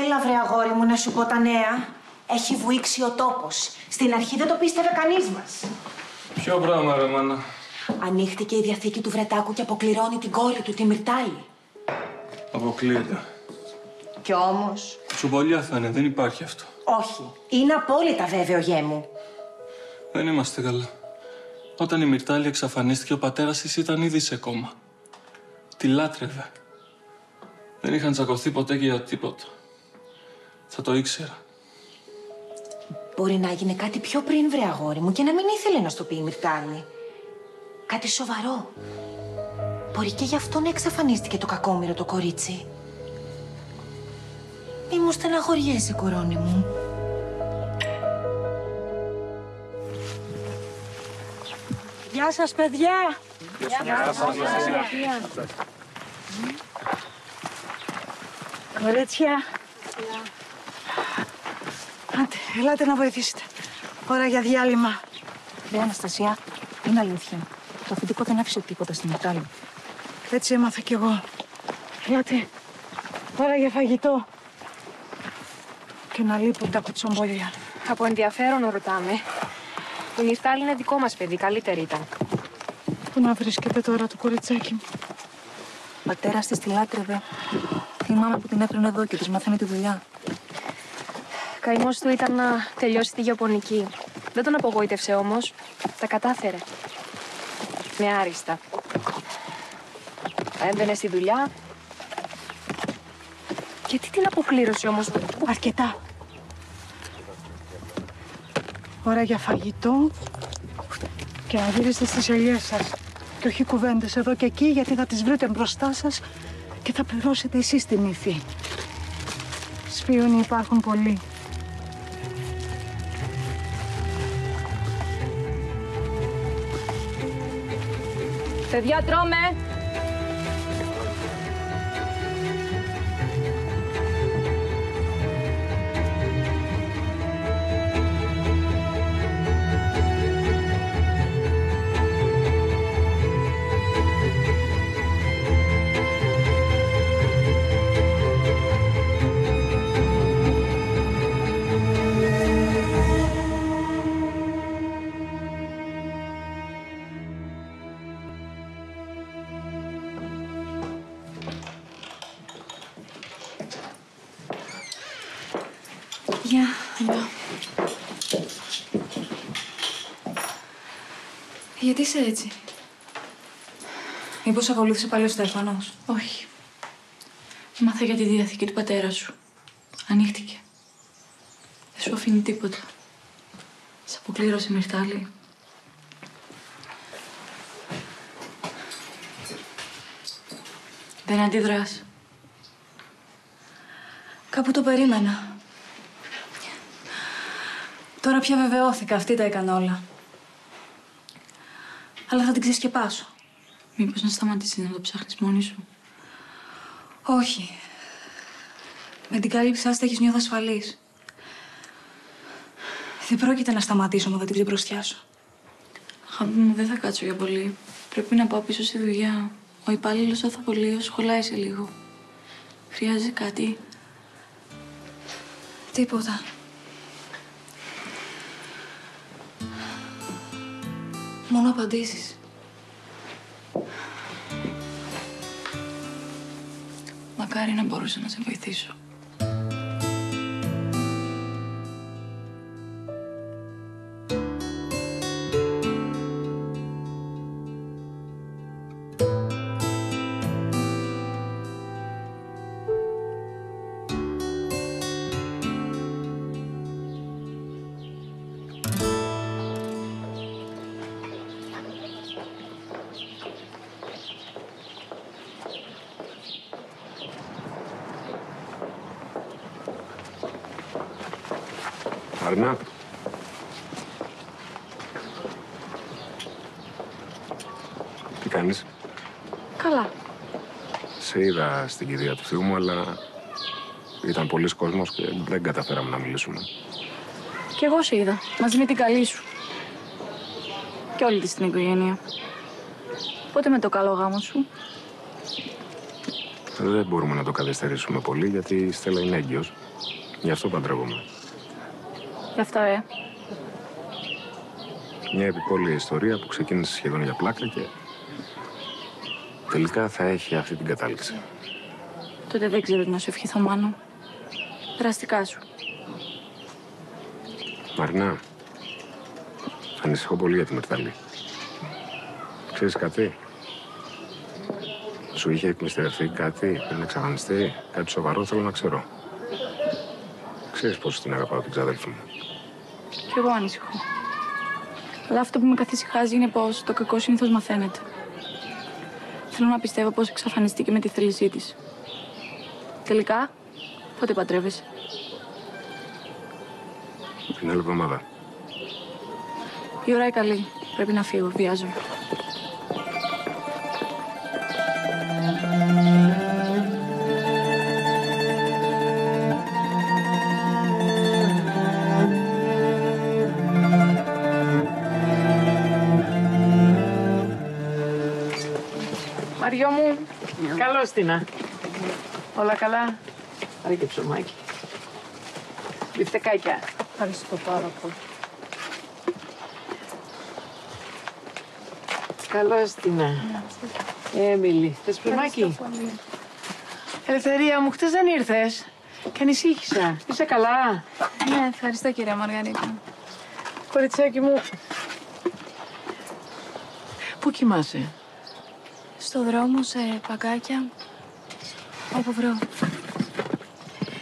Έλα βρε αγόρι μου να σου πω τα νέα. Έχει βουήξει ο τόπος. Στην αρχή δεν το πίστευε κανείς μας. Ποιο πράγμα, ρε μάνα? Ανοίχτηκε η Διαθήκη του Βρετάκου και αποκληρώνει την κόρη του, τη Μυρτάλη. Αποκλείεται. Κι όμως... Τσουμπολιά θα είναι, δεν υπάρχει αυτό. Όχι. Είναι απόλυτα βέβαιο, γέ μου. Δεν είμαστε καλά. Όταν η Μυρτάλη εξαφανίστηκε, ο πατέρας της ήταν ήδη σε κόμμα. Τη λάτρευε. Δεν είχαν τσακωθεί ποτέ και για τίποτα. Θα το ήξερα. Μπορεί να έγινε κάτι πιο πριν, βρε αγόρι μου, και να μην ήθελε να στο πει η Μυρτάλη. Κάτι σοβαρό. Μπορεί και γι' αυτό να εξαφανίστηκε το κακόμοιρο το κορίτσι. Μη μου στεναχωριέσαι, κορώνη μου. Γεια σας, παιδιά. Γεια σας. Κορίτσια. Άντε, ελάτε να βοηθήσετε. Ώρα για διάλειμμα. Ρε Αναστασία, είναι αλήθεια. Το αφεντικό δεν άφησε τίποτα στην Μυρτάλη. Έτσι έμαθα κι εγώ. Ελάτε. Ώρα για φαγητό. Και να λείπουν τα κουτσομπολιά. Από ενδιαφέρον ρωτάμε. Η Μυρτάλη είναι δικό μας παιδί, καλύτερη ήταν. Πού να βρίσκεται τώρα το κοριτσάκι μου? Ο πατέρας της τη λάτρευε. Θυμάμαι που την έφερνε εδώ και της μαθαίνει τη δουλειά. Καημός του ήταν να τελειώσει τη γεωπονική. Δεν τον απογοήτευσε όμως. Τα κατάφερε. Με άριστα. Έμπαινε στη δουλειά. Και τι την αποκλήρωσε όμως? Αρκετά. Ώρα για φαγητό και να γυρίσετε στις ελιές σας. Και όχι κουβέντες εδώ και εκεί, γιατί θα τις βρείτε μπροστά σας και θα πληρώσετε εσείς την ύφη. Σπίονοι υπάρχουν πολλοί. Παιδιά, τρώμε! Γεια, εδώ. Γιατί είσαι έτσι? Μήπως ακολούθησε πάλι ο Στέφανος? Όχι. Μάθα για τη διαθήκη του πατέρα σου. Ανοίχτηκε. Δεν σου αφήνει τίποτα. Σ' αποκλήρωσε η Μυρτάλη. Δεν αντιδράς. Κάπου το περίμενα. Τώρα πια βεβαιώθηκα, αυτή τα έκανε όλα. Αλλά θα την ξεσκεπάσω. Μήπως να σταματήσεις να το ψάχνεις μόνη σου? Όχι. Με την κάλυψη άστα έχεις νιώθω ασφαλής. Δεν πρόκειται να σταματήσω να την ξεμπροστιάσω. Αγάπη μου, δεν θα κάτσω για πολύ. Πρέπει να πάω πίσω στη δουλειά. Ο υπάλληλος στο θαπολείο σχολάει σε λίγο. Χρειάζεται κάτι? Τίποτα. Μόνο απαντήσεις. Μακάρι να μπορούσα να σε βοηθήσω. Μαρίνα. Τι κάνεις? Καλά. Σε είδα στην κηδεία του θείου μου, αλλά ήταν πολλής κόσμος και δεν καταφέραμε να μιλήσουμε. Κι εγώ σε είδα, μαζί με την καλή σου. Και όλη της την οικογένεια. Πότε με το καλό γάμο σου? Δεν μπορούμε να το καθυστερήσουμε πολύ, γιατί η Στέλλα είναι έγκυος. Γι' αυτό παντρεύομαι. Γι' αυτό, Μια επιπόλαια ιστορία που ξεκίνησε σχεδόν για πλάκα και τελικά θα έχει αυτή την κατάληξη. Τότε δεν ξέρω τι να σου ευχηθώ, Μάνο. Περαστικά σου. Μαρινά, ανησυχώ πολύ για τη Μυρτάλη. Ξέρεις κάτι? Σου είχε εκμυστηρευτεί κάτι πριν εξαφανιστεί, κάτι σοβαρό, θέλω να ξέρω. Ξέρεις πόσο την αγαπάω την ξαδέλφη μου. Κι εγώ ανησυχώ. Αλλά αυτό που με καθησυχάζει είναι πως το κακό συνήθως μαθαίνεται. Θέλω να πιστεύω πως εξαφανιστήκε με τη θέλησή της. Τελικά, πότε παντρεύεσαι? Την άλλη εβδομάδα. Η ώρα είναι καλή. Πρέπει να φύγω. Βιάζομαι. Μαριό μου, καλώς την. Όλα καλά. Άρα και ψωμάκι. Μπιφτεκάκια. Ευχαριστώ πάρα πολύ. Καλώς την. Έμιλι, θες ψωμάκι? Ελευθερία μου, χτες δεν ήρθες και ανησύχησα. Είσαι καλά? Ναι, ευχαριστώ κυρία Μαργαρίτα. Κοριτσάκι μου, πού κοιμάσαι? Στο δρόμο, σε παγκάκια, όπου βρω.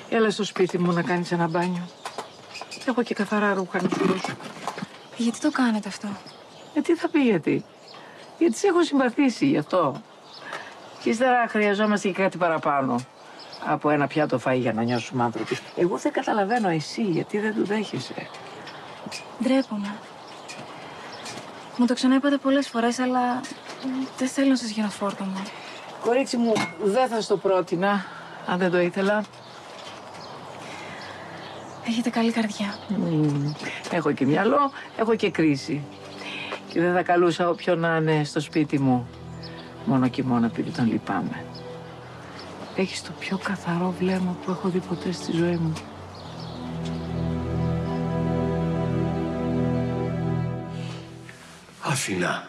Έλα στο σπίτι μου να κάνεις ένα μπάνιο. Έχω και καθαρά ρούχα να σου δώσω. Γιατί το κάνετε αυτό? Τι θα πει γιατί? Γιατί σε έχω συμπαθήσει γι' αυτό. Και ύστερα χρειαζόμαστε και κάτι παραπάνω από ένα πιάτο φαΐ για να νιώσουμε άνθρωποι. Εγώ δεν καταλαβαίνω εσύ γιατί δεν του δέχεσαι. Ντρέπομαι. Μου το ξαναείπατε πολλές φορές, αλλά δεν θέλω να σας γίνω φόρτωμα. Κορίτσι μου, δεν θα στο πρότεινα, αν δεν το ήθελα. Έχετε καλή καρδιά. Έχω και μυαλό, έχω και κρίση. Και δεν θα καλούσα όποιον να είναι στο σπίτι μου. Μόνο και μόνο επειδή τον λυπάμαι. Έχεις το πιο καθαρό βλέμμα που έχω δει ποτέ στη ζωή μου. Αθηνά,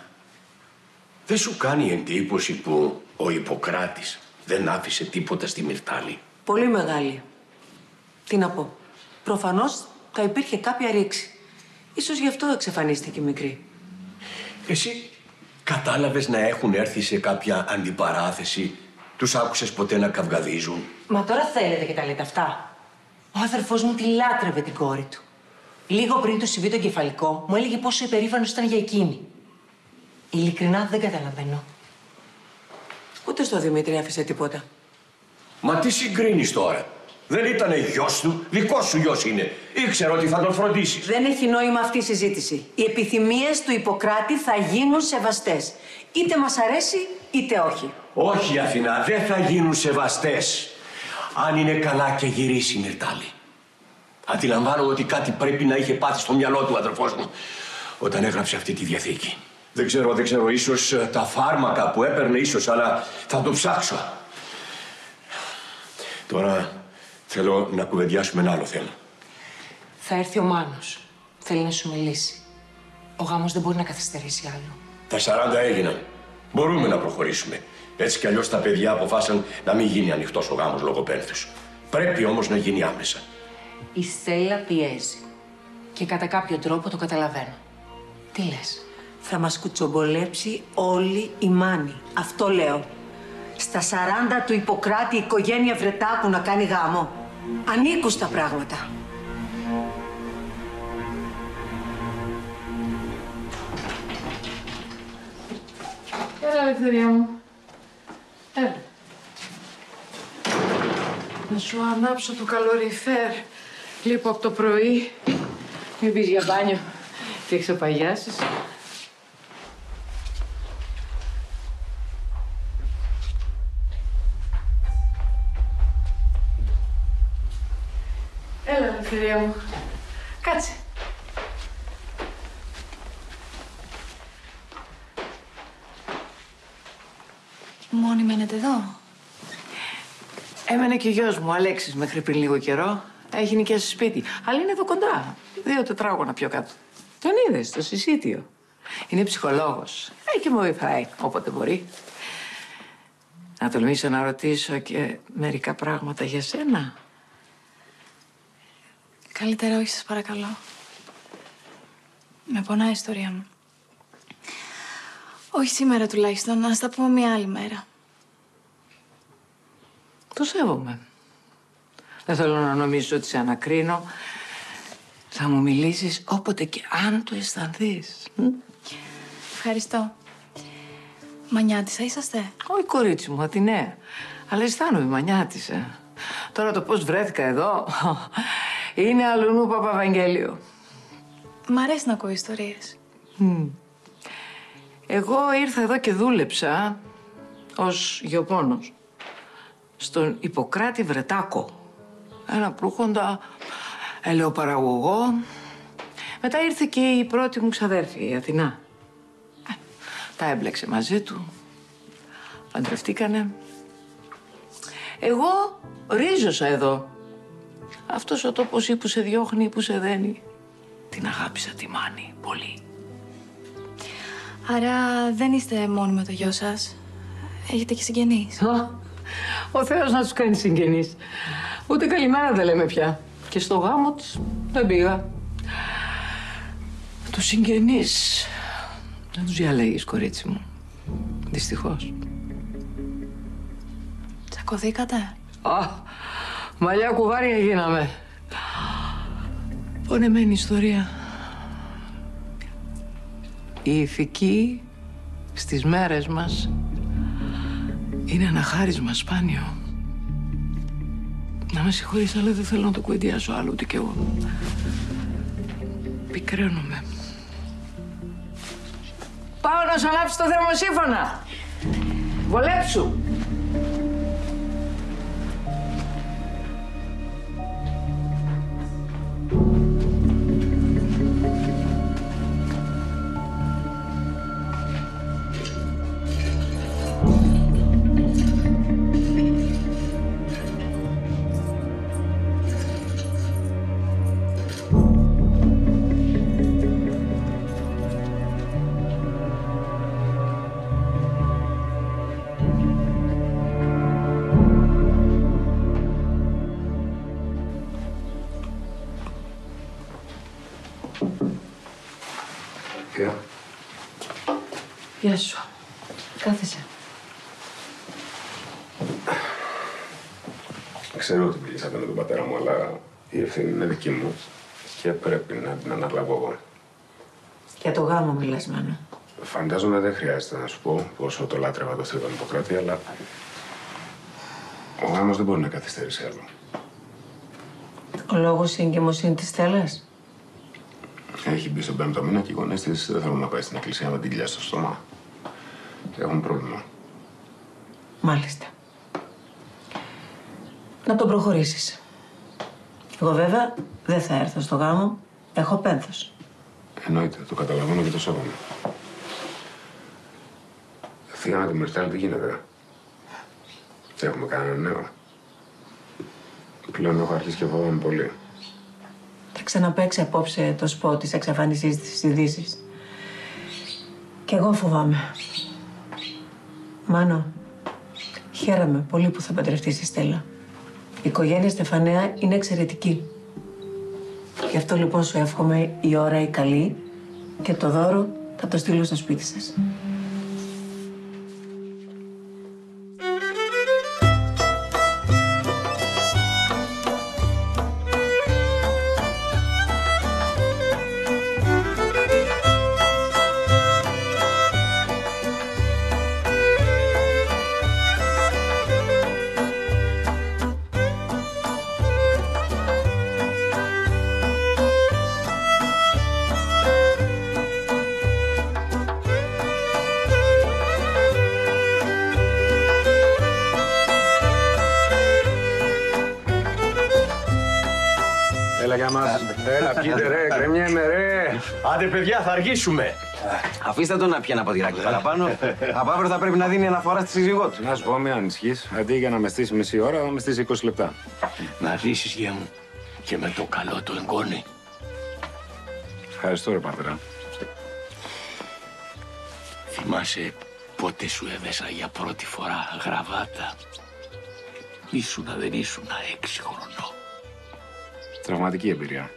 δεν σου κάνει εντύπωση που ο Ιπποκράτης δεν άφησε τίποτα στη Μυρτάλη? Πολύ μεγάλη. Τι να πω. Προφανώς θα υπήρχε κάποια ρήξη. Ίσως γι' αυτό εξαφανίστηκε η μικρή. Εσύ κατάλαβες να έχουν έρθει σε κάποια αντιπαράθεση? Τους άκουσες ποτέ να καυγαδίζουν? Μα τώρα θέλετε και τα λέτε αυτά. Ο αδερφός μου τη λάτρευε την κόρη του. Λίγο πριν του συμβεί το κεφαλικό, μου έλεγε πόσο υπερήφανος ήταν για εκείνη. Ειλικρινά δεν καταλαβαίνω. Ούτε στο Δημήτρη άφησε τίποτα. Μα τι συγκρίνεις τώρα? Δεν ήτανε γιος του, δικός σου γιος είναι. Ήξερα ότι θα τον φροντίσεις. Δεν έχει νόημα αυτή η συζήτηση. Οι επιθυμίες του Ιπποκράτη θα γίνουν σεβαστές. Είτε μας αρέσει, είτε όχι. Όχι, Αθηνά, δεν θα γίνουν σεβαστές. Αν είναι καλά και γυρίσει η Μυρτάλη. Αντιλαμβάνομαι ότι κάτι πρέπει να είχε πάθει στο μυαλό του ο αδερφός μου όταν έγραψε αυτή τη διαθήκη. Δεν ξέρω, ίσως τα φάρμακα που έπαιρνε, ίσως, αλλά θα το ψάξω. Τώρα θέλω να κουβεντιάσουμε ένα άλλο θέμα. Θα έρθει ο Μάνος. Θέλει να σου μιλήσει. Ο γάμος δεν μπορεί να καθυστερήσει άλλο. Τα 40 έγιναν. Μπορούμε να προχωρήσουμε. Έτσι κι αλλιώς τα παιδιά αποφάσισαν να μην γίνει ανοιχτός ο γάμος λόγω πένθους. Πρέπει όμως να γίνει άμεσα. Η Στέλλα πιέζει. Και κατά κάποιο τρόπο το καταλαβαίνω. Τι λες? Θα μας κουτσομπολέψει όλη η Μάνη. Αυτό λέω. Στα 40 του Ιπποκράτη η οικογένεια Βρετάκου να κάνει γάμο. Ανήκουστα πράγματα. Έλα, Ελευθερία μου. Έλα. Να σου ανάψω το καλοριφέρ. Λείπω από το πρωί. Μην πεις για μπάνιο. Τι έχεις απαγιάσεις? Έλα, Ελευθερία μου. Κάτσε. Μόνοι μένετε εδώ? Έμενε και ο γιος μου, ο Αλέξης, μέχρι πριν λίγο καιρό. Έχει νοικιάσει σπίτι. Αλλά είναι εδώ κοντά. 2 τετράγωνα πιο κάτω. Τον είδες, στο συσίτιο. Είναι ψυχολόγος. Και με βοηθάει όποτε μπορεί. Να τολμήσω να ρωτήσω και μερικά πράγματα για σένα. Καλύτερα όχι, σας παρακαλώ. Με πονάει η ιστορία μου. Όχι σήμερα τουλάχιστον, να τα πούμε μια άλλη μέρα. Το σέβομαι. Δεν θέλω να νομίζεις ότι σε ανακρίνω. Θα μου μιλήσεις όποτε και αν το αισθανθείς. Ευχαριστώ. Μανιάτισσα είσαστε? Όχι, κορίτσι μου, Αθηναία. Αλλά αισθάνομαι μανιάτισσα. Τώρα το πώς βρέθηκα εδώ είναι αλλουνού Παπαβαγγέλιο. Μ' αρέσει να ακούω ιστορίες. Εγώ ήρθα εδώ και δούλεψα ως γεωπόνος στον Ιπποκράτη Βρετάκο. Ένα προύχοντα ελαιοπαραγωγό. Μετά ήρθε και η πρώτη μου ξαδέρφη, η Αθηνά. Τα έμπλεξε μαζί του. Παντρευτήκανε. Εγώ ρίζωσα εδώ. Αυτός ο τόπος ή που σε διώχνει ή που σε δένει. Την αγάπησα τη Μάνη πολύ. Άρα δεν είστε μόνοι με το γιο σας. Έχετε και συγγενείς. Ο Θεός να τους κάνει συγγενείς. Ούτε καλημέρα δεν λέμε πια. Και στο γάμο της δεν πήγα. Τους συγγενείς δεν τους διαλέγεις, κορίτσι μου. Δυστυχώς. Τσακωθήκατε? Μαλλιά κουβάρια γίναμε. Πονεμένη ιστορία. Η ηθική στις μέρες μας είναι ένα χάρισμα σπάνιο. Να με συγχωρείς, αλλά δεν θέλω να το κουβεντιάσω άλλο ούτε κι εγώ. Πικραίνομαι. Πάω να σου ανάψει το θερμοσύφωνα. Βολέψου. Γεια σου. Κάθεσαι. Ξέρω ότι μιλήσατε με τον πατέρα μου, αλλά η ευθύνη είναι δική μου και πρέπει να την αναλάβω εγώ. Για το γάμο μιλάς, Μάνο. Φαντάζομαι δεν χρειάζεται να σου πω πόσο το λάτρευα το θείο τον Ιπποκράτη, αλλά ο γάμος δεν μπορεί να καθυστερήσει άλλο. Ο λόγος η εγκυμοσύνη της Στέλλας. Έχει μπει στον 5ο μήνα και οι γονείς της δεν θέλουν να πάει στην εκκλησία με την κοιλιά στο στόμα. Έχουν πρόβλημα. Μάλιστα. Να τον προχωρήσεις. Εγώ βέβαια δεν θα έρθω στο γάμο. Έχω πένθος. Εννοείται, το καταλαβαίνω και το σέβομαι. Θεία με τη Μυρτάλη τι γίνεται. Έχουμε κανένα νέο. Πλέον έχω αρχίσει και φοβάμαι πολύ. Θα ξαναπαίξει απόψε το σποτ της εξαφάνισής της στις ειδήσεις. Κι εγώ φοβάμαι. Μάνο, χαίρομαι πολύ που θα παντρευτείς τη Στέλλα. Η οικογένεια Στεφανέα είναι εξαιρετική. Γι' αυτό λοιπόν σου εύχομαι η ώρα η καλή και το δώρο θα το στείλω στο σπίτι σας. Έλα για μας. Έλα, πιείτε ρε, κρεμιέμαι ρε. Άντε παιδιά, θα αργήσουμε. Αφήστε τον να πιει ένα ποτηράκι παραπάνω. Από αύριο θα πρέπει να δίνει αναφορά στη σύζυγό του. Να σου πω, μην ανησυχείς. Αντί για να με στήσει μισή ώρα, θα με στήσει 20 λεπτά. Να ζήσεις, γε μου, και με το καλό του εγγόνι. Ευχαριστώ ρε πατέρα. Θυμάσαι πότε σου έβεσα για πρώτη φορά γραβάτα. Ήσουνα δεν ήσουνα 6 χρονών. Τραυματική εμπειρία.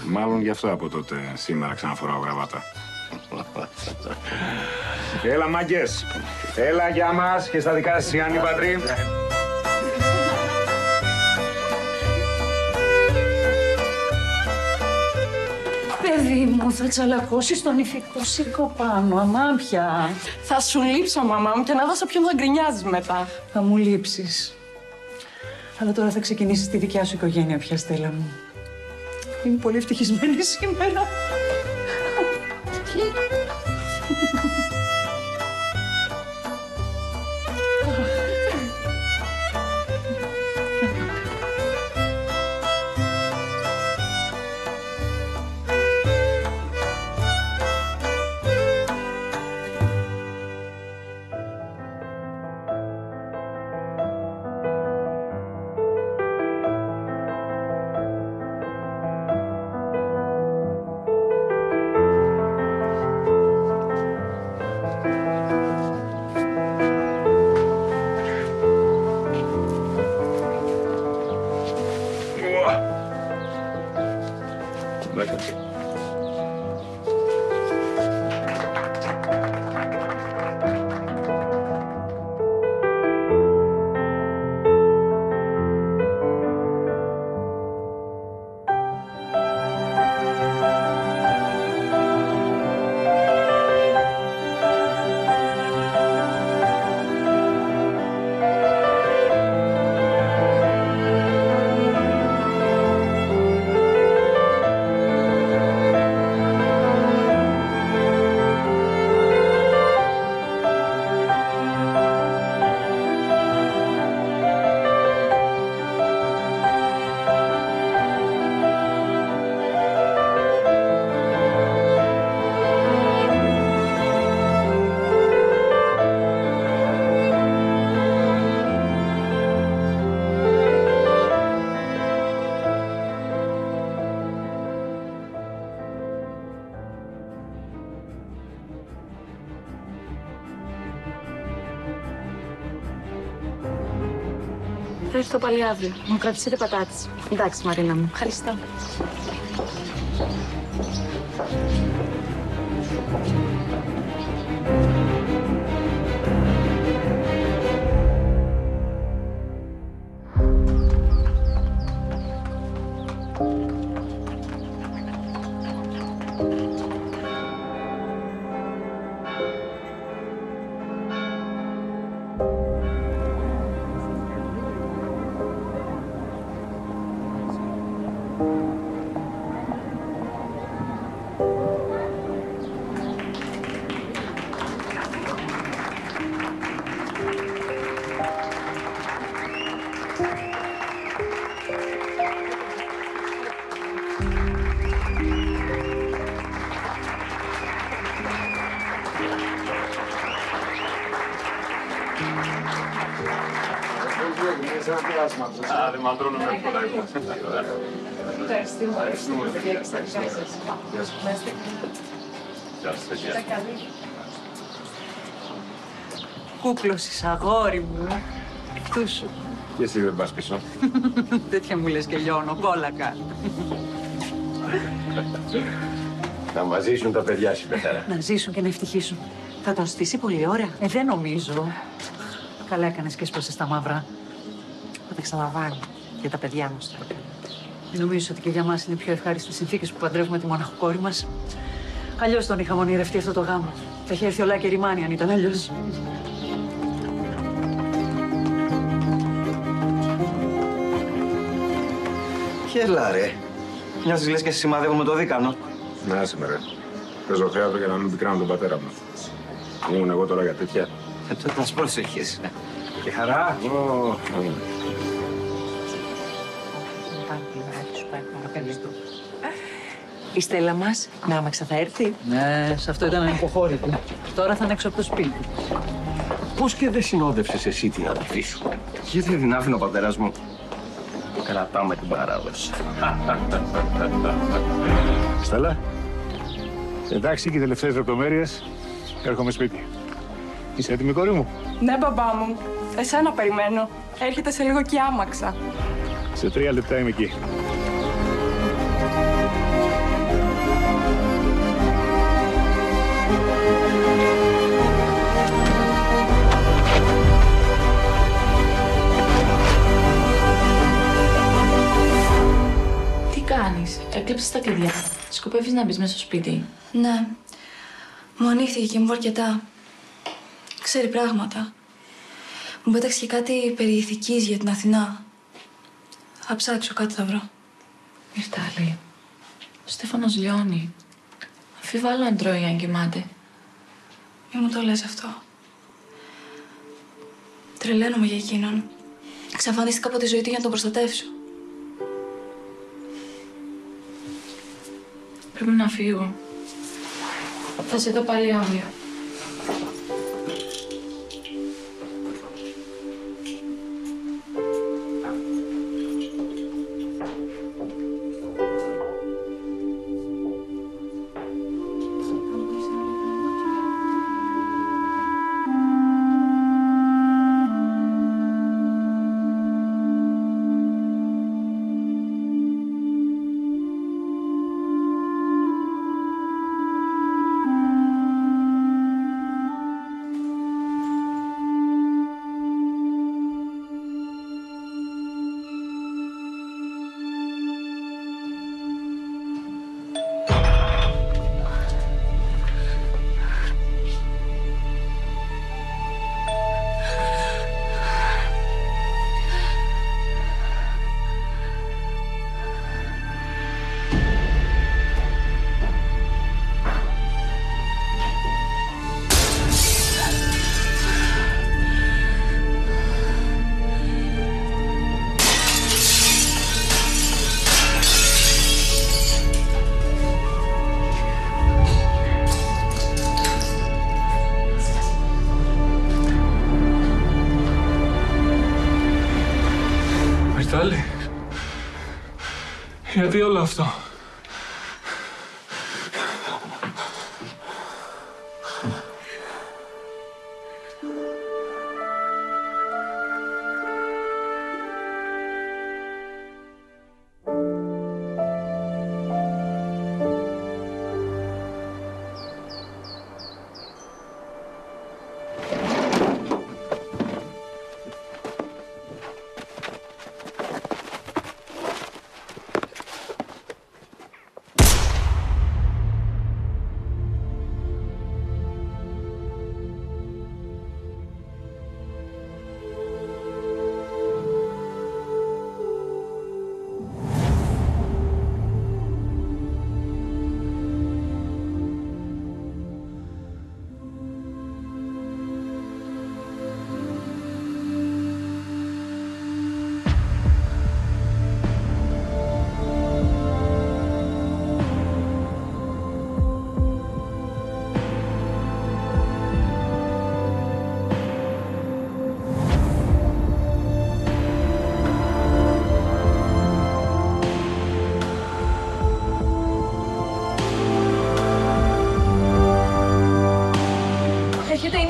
Μάλλον γι' αυτό από τότε σήμερα ξαναφοράω γραβάτα. Έλα μάγκες. Έλα για μας και στα δικά σας Ιάννη Πατρί. Παιδί μου, θα τσαλακώσεις τον ηφικό σήκω πάνω, αμάμπια. Θα σου λείψω, μαμά μου, και να δώσω ποιον θα γκρινιάζεις μετά. Θα μου λείψεις. Αλλά τώρα θα ξεκινήσεις τη δικιά σου οικογένεια πια, Στέλλα μου. Είμαι πολύ ευτυχισμένη σήμερα. Θα έρθω πάλι αύριο. Μου κρατήσετε πατάτες. Εντάξει, Μαρίνα μου. Ευχαριστώ. Δεν μαντρώνουμε πολλά. Κούκλωσες, αγόρι μου. Εκτού σου. Και εσύ δεν πας πίσω. Τέτοια μου λες και λιώνω, κόλακα. Να μας ζήσουν τα παιδιά σου, Πεθέρα. Να ζήσουν και να ευτυχήσουν. Θα τον στήσει πολύ ώρα. Δεν νομίζω. Καλά έκανες και έσπασες τα μαύρα. Θα τα ξαναβάλω για τα παιδιά μας τώρα. Νομίζω ότι και για μας είναι πιο ευχάριστες συνθήκες που παντρεύουμε τη μοναχοκόρη μας. Αλλιώς τον είχαμε ονειρευτεί αυτό το γάμο. Θα είχε έρθει ολά και ρημάνι αν ήταν αλλιώς. Χέλα, ρε. Μοιάζεις λες και σε σημαδεύω με το δίκανο. Να άσε με, ρε. Παίζω θέατρο για να μην πικράνω τον πατέρα μου. Ήμουν εγώ τώρα για τέτοια. Τότε θα πρόσεχες. Και χαρά. Η Στέλλα μας, να άμαξα, θα έρθει. Ναι, σε αυτό ήταν ανυποχώρητη. Τώρα θα είναι έξω από το σπίτι. Πώς και δεν συνόδευσες εσύ την αδερφή σου? Γιατί δεν την άφηνε ο πατέρας μου. Κρατάω με την παράδοση. Στέλλα. Εντάξει, και οι τελευταίες λεπτομέρειες. Έρχομαι σπίτι. Είσαι έτοιμη, κόρη μου? Ναι, μπαμπά μου. Εσένα περιμένω. Έρχεται σε λίγο και άμαξα. Σε 3 λεπτά είμαι εκεί. Τι κάνεις? Έκλεψες τα κλειδιά. Σκοπεύεις να μπεις μέσα στο σπίτι? Ναι. Μου ανοίχθηκε και μου είπε αρκετά. Ξέρει πράγματα. Μου πέταξε και κάτι περί ηθικής για την Αθηνά. Θα ψάξω, κάτι θα βρω. Μυρτάλη, ο Στέφανος λιώνει. Αμφιβάλλω αν τρώει αν κοιμάται. Μη μου το λες αυτό. Τρελαίνομαι για εκείνον. Εξαφανίστηκα από τη ζωή του για να τον προστατεύσω. Πρέπει να φύγω. Θα σε δω πάλι αύριο. Μυρτάλη, γιατί όλο αυτό?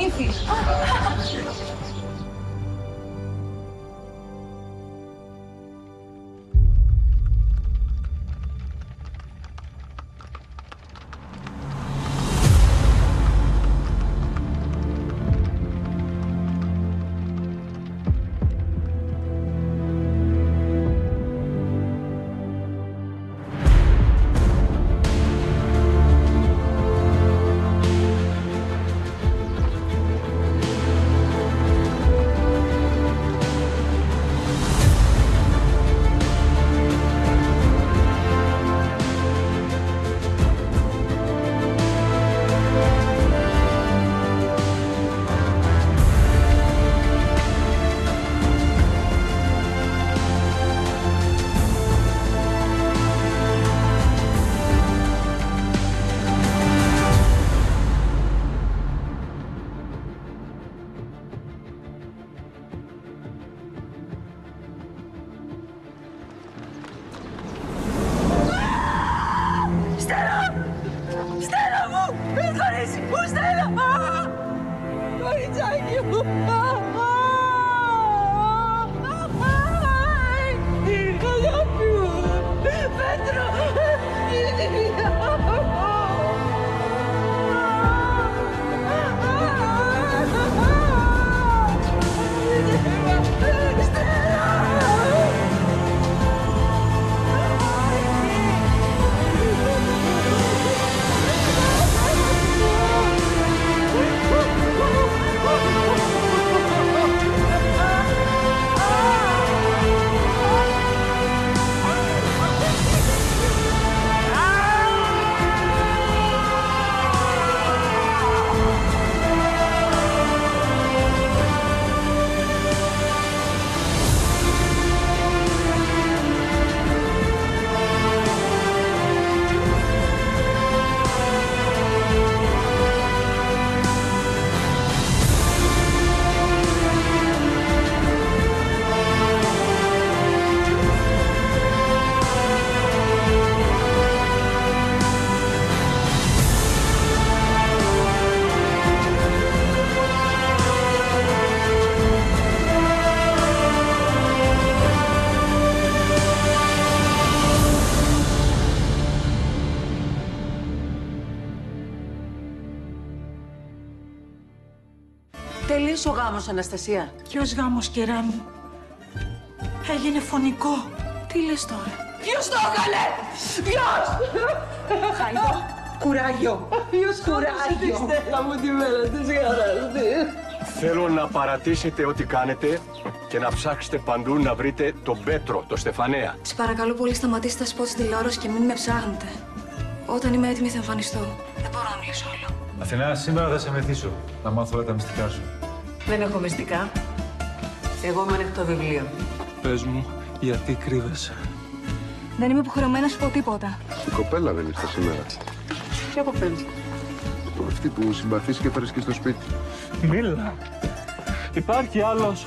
Νύφη. Τελείωσε ο γάμος, Αναστασία. Ποιος γάμος, κυρά μου? Έγινε φωνικό. Τι λες τώρα? Ποιος το έκανε! Ποιος! Χαϊδό, κουράγιο. Ποιος κουράγιο! Τη Στέλλα μου τη μέρα της χαράς. Θέλω να παρατήσετε ό,τι κάνετε και να ψάξετε παντού να βρείτε τον Πέτρο, τον Στεφανέα. Σας παρακαλώ πολύ, σταματήστε τα σποτ στη τηλεόραση και μην με ψάχνετε. Όταν είμαι έτοιμη θα εμφανιστώ. Δεν μπορώ να μιλήσω άλλο. Αθηνά, σήμερα θα σε μεθύσω. Να μάθω όλα τα μυστικά σου. Δεν έχω μυστικά. Εγώ είμαι ανοιχτό βιβλίο. Πες μου, γιατί κρύβεσαι? Δεν είμαι υποχρεωμένη να σου πω τίποτα. Η κοπέλα δεν ήρθε σήμερα. Ποια κοπέλα? Αυτή που συμπαθείς και έφερες και στο σπίτι. Μίλα. Υπάρχει άλλος.